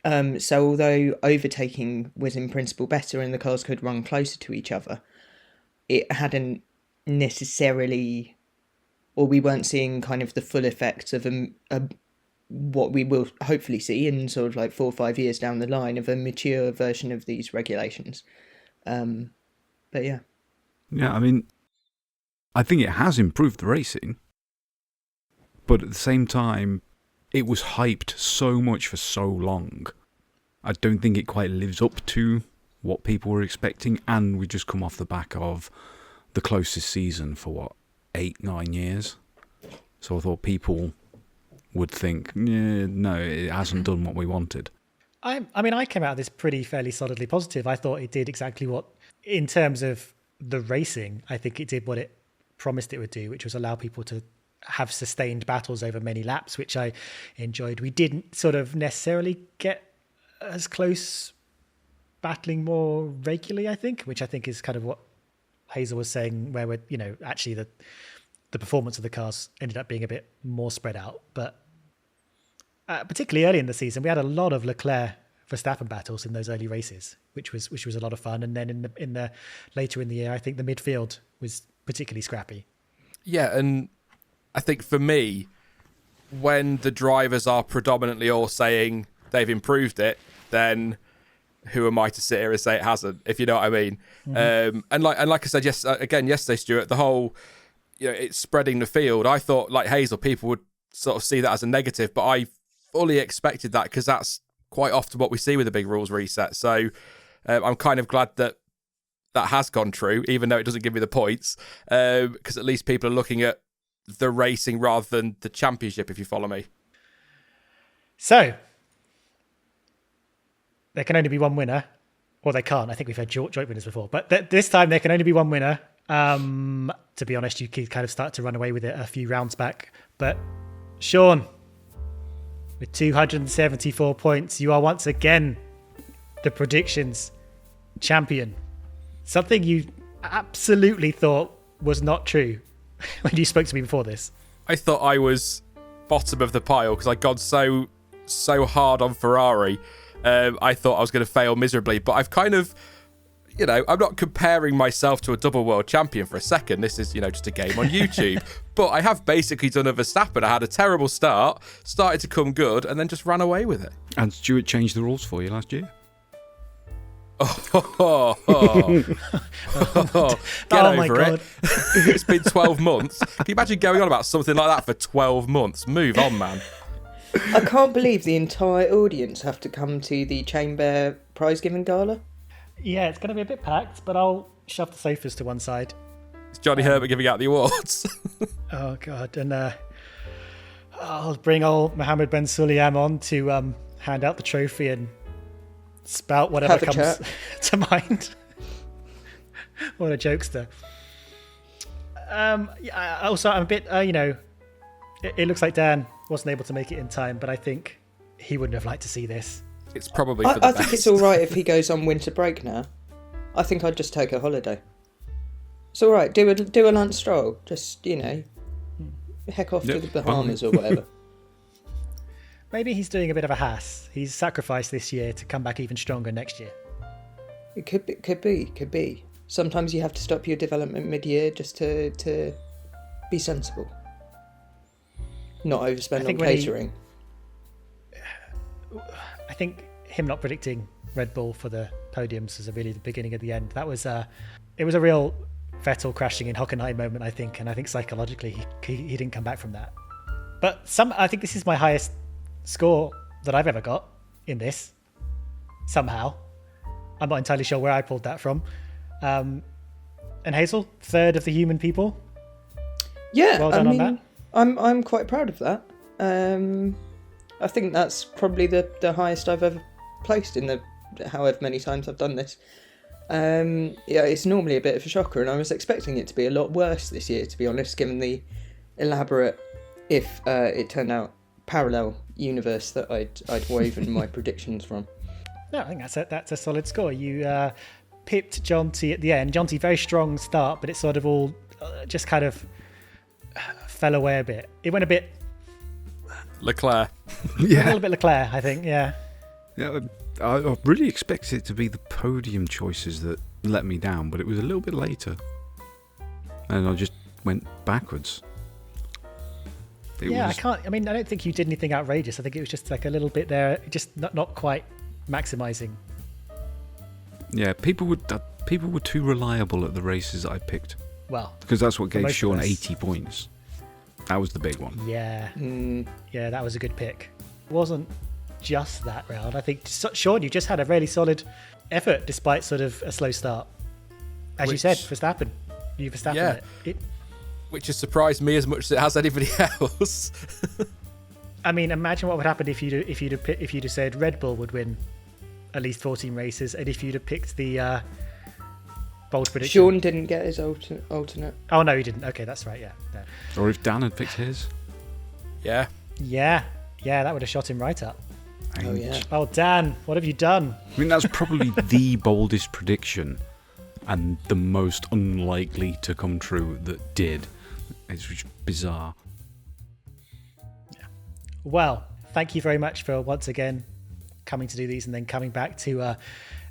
Speaker 3: So although overtaking was in principle better and the cars could run closer to each other, it hadn't necessarily, or we weren't seeing kind of the full effects of what we will hopefully see in sort of like 4 or 5 years down the line of a mature version of these regulations. But yeah.
Speaker 4: Yeah, I mean, I think it has improved the racing, but at the same time, it was hyped so much for so long. I don't think it quite lives up to what people were expecting, and we just come off the back of the closest season for 8-9 years. So I thought people would think, no, it hasn't done what we wanted.
Speaker 1: I came out of this fairly solidly positive. I thought it did exactly what, in terms of the racing, I think it did what it promised it would do, which was allow people to have sustained battles over many laps, which I enjoyed. We didn't sort of necessarily get as close battling more regularly, I think, which I think is kind of what Hazel was saying, where we're, actually the performance of the cars ended up being a bit more spread out. But particularly early in the season, we had a lot of Leclerc Verstappen battles in those early races, which was a lot of fun. And then in the later in the year, I think the midfield was particularly scrappy.
Speaker 2: Yeah, and I think for me, when the drivers are predominantly all saying they've improved it, then who am I to sit here and say it hasn't, if you know what I mean? Mm-hmm. And like I said yesterday, Stuart, the whole, it's spreading the field. I thought, like Hazel, people would sort of see that as a negative, but I fully expected that because that's quite often what we see with a big rules reset. So I'm kind of glad that has gone true, even though it doesn't give me the points, because at least people are looking at the racing rather than the championship, if you follow me.
Speaker 1: So, there can only be one winner. Or they can't. I think we've had joint winners before. But this time there can only be one winner. To be honest, you kind of start to run away with it a few rounds back. But Sean, with 274 points, you are once again the predictions champion. Something you absolutely thought was not true when you spoke to me before this.
Speaker 2: I thought I was bottom of the pile because I'd gone so hard on Ferrari. I thought I was going to fail miserably, but I've kind of, I'm not comparing myself to a double world champion for a second. This is, just a game on YouTube. But I have basically done a Verstappen. I had a terrible start, started to come good, and then just ran away with it.
Speaker 4: And Stuart changed the rules for you last year.
Speaker 2: Get over it. It's been 12 months. Can you imagine going on about something like that for 12 months? Move on, man.
Speaker 3: I can't believe the entire audience have to come to the Chamber prize giving gala.
Speaker 1: Yeah, it's going to be a bit packed, but I'll shove the sofas to one side.
Speaker 2: It's Johnny Herbert giving out the awards.
Speaker 1: Oh, God. And I'll bring old Mohammed Ben Sulayem on to hand out the trophy and spout whatever comes to mind. What a jokester. Also, I'm a bit, it looks like Dan wasn't able to make it in time, but I think he wouldn't have liked to see this.
Speaker 2: It's probably for the best.
Speaker 3: I think it's all right if he goes on winter break now. I think I'd just take a holiday. It's all right. Do a Lance Stroll. Just, heck off to the Bahamas or whatever.
Speaker 1: Maybe he's doing a bit of a Haas. He's sacrificed this year to come back even stronger next year.
Speaker 3: It could be. Sometimes you have to stop your development mid-year just to be sensible. Not overspend on catering.
Speaker 1: I think him not predicting Red Bull for the podiums was really the beginning of the end. That was it was a real Vettel crashing in Hockenheim moment, I think, and I think psychologically he didn't come back from that. But I think this is my highest score that I've ever got in this. Somehow, I'm not entirely sure where I pulled that from. And Hazel, third of the human people.
Speaker 3: Yeah,
Speaker 1: well done on that.
Speaker 3: I'm quite proud of that. I think that's probably the highest I've ever placed in the however many times I've done this. It's normally a bit of a shocker, and I was expecting it to be a lot worse this year, to be honest, given the elaborate, if it turned out, parallel universe that I'd woven my predictions from.
Speaker 1: No, I think that's a solid score. You pipped Jonty at the end. Jonty, very strong start, but it sort of all just kind of fell away a bit. It went a bit
Speaker 2: Leclerc.
Speaker 1: Yeah. A little bit Leclerc, I think, yeah.
Speaker 4: Yeah, I really expected it to be the podium choices that let me down, but it was a little bit later. And I just went backwards.
Speaker 1: I don't think you did anything outrageous. I think it was just like a little bit there, just not quite maximising.
Speaker 4: Yeah, people were too reliable at the races I picked.
Speaker 1: Well,
Speaker 4: because that's what gave Sean 80 points. That was the big one.
Speaker 1: Yeah. Yeah, that was a good pick. It wasn't just that round. I think, Sean, you just had a really solid effort despite sort of a slow start. As you said, Verstappen. You Verstappen it.
Speaker 2: Which has surprised me as much as it has anybody else.
Speaker 1: I mean, imagine what would happen if you'd have said Red Bull would win at least 14 races, and if you'd have picked the bold prediction.
Speaker 3: Sean didn't get his alternate.
Speaker 1: Oh no, he didn't. Okay, that's right. Yeah.
Speaker 4: Or if Dan had picked his.
Speaker 1: Yeah, that would have shot him right up.
Speaker 3: Oh yeah.
Speaker 1: Oh Dan, what have you done?
Speaker 4: I mean, that's probably the boldest prediction and the most unlikely to come true that did. It's just bizarre.
Speaker 1: Yeah. Well, thank you very much for once again coming to do these and then coming back to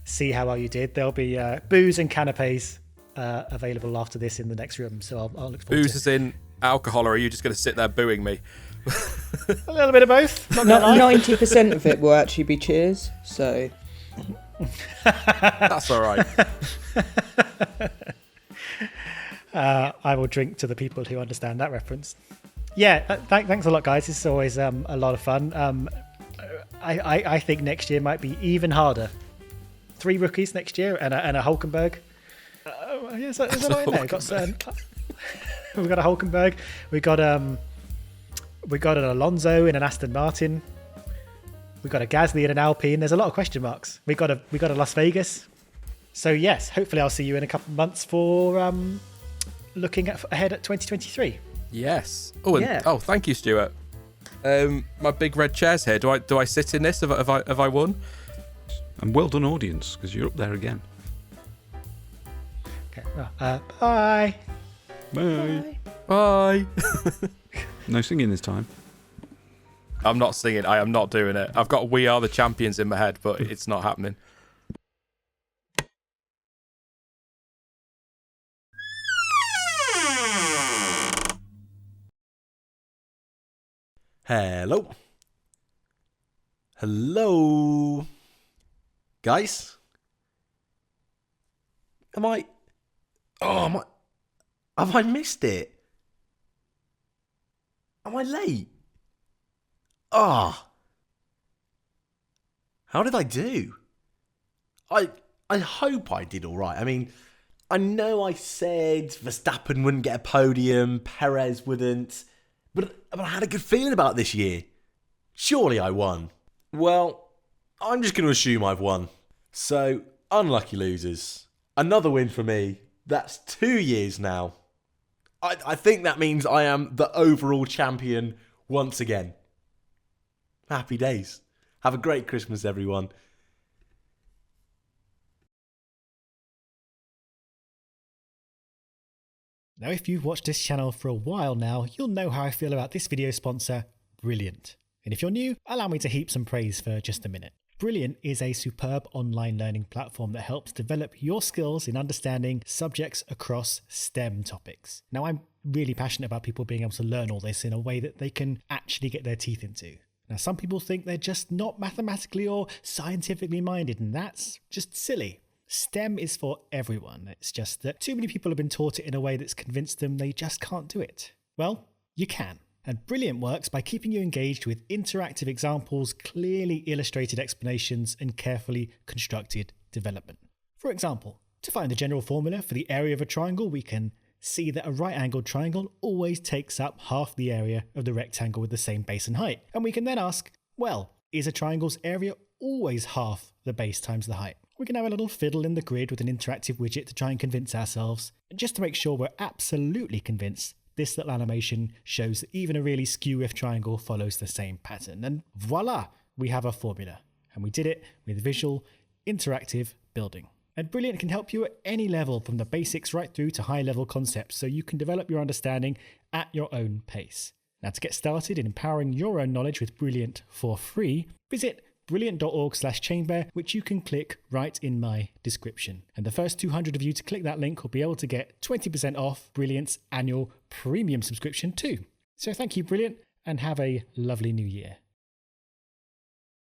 Speaker 1: see how well you did. There'll be booze and canapes available after this in the next room, so I'll look forward to it.
Speaker 2: Booze is in alcohol, or are you just going to sit there booing me?
Speaker 1: A little bit of both.
Speaker 3: 90% of it will actually be cheers, so...
Speaker 2: That's all right.
Speaker 1: I will drink to the people who understand that reference. Yeah, thanks a lot, guys. This is always a lot of fun. I think next year might be even harder. 3 rookies next year and a Hulkenberg. There's a lot in there. We've got a Hulkenberg. We got an Alonso in an Aston Martin. We got a Gasly in an Alpine. There's a lot of question marks. We got a Las Vegas. So yes, hopefully I'll see you in a couple of months for looking ahead at 2023.
Speaker 2: Yes. Oh, thank you, Stuart. My big red chair's here. Do I sit in this? Have I won?
Speaker 4: And well done, audience, because you're up there again.
Speaker 1: Okay. Bye.
Speaker 4: Bye.
Speaker 2: Bye.
Speaker 4: No singing this time.
Speaker 2: I'm not singing. I am not doing it. I've got "We Are the Champions" in my head, but it's not happening.
Speaker 5: Hello. Guys? Have I missed it? Am I late? How did I do? I hope I did all right. I mean, I know I said Verstappen wouldn't get a podium, Perez wouldn't, but I had a good feeling about this year. Surely I won. Well, I'm just going to assume I've won. So, unlucky losers. Another win for me. That's 2 years now. I think that means I am the overall champion once again. Happy days. Have a great Christmas, everyone.
Speaker 1: Now, if you've watched this channel for a while now, you'll know how I feel about this video sponsor, Brilliant. And if you're new, allow me to heap some praise for just a minute. Brilliant is a superb online learning platform that helps develop your skills in understanding subjects across STEM topics. Now, I'm really passionate about people being able to learn all this in a way that they can actually get their teeth into. Now, some people think they're just not mathematically or scientifically minded, and that's just silly. STEM is for everyone. It's just that too many people have been taught it in a way that's convinced them they just can't do it. Well, you can. And Brilliant works by keeping you engaged with interactive examples, clearly illustrated explanations, and carefully constructed development. For example, to find the general formula for the area of a triangle, we can see that a right-angled triangle always takes up half the area of the rectangle with the same base and height. And we can then ask, well, is a triangle's area always half the base times the height? We can have a little fiddle in the grid with an interactive widget to try and convince ourselves. And just to make sure we're absolutely convinced, this little animation shows that even a really skew-if triangle follows the same pattern. And voila, we have a formula. And we did it with visual, interactive building. And Brilliant can help you at any level, from the basics right through to high-level concepts, so you can develop your understanding at your own pace. Now, to get started in empowering your own knowledge with Brilliant for free, visit brilliant.org/chainbear, which you can click right in my description. And the first 200 of you to click that link will be able to get 20% off Brilliant's annual premium subscription too. So thank you, Brilliant, and have a lovely new year.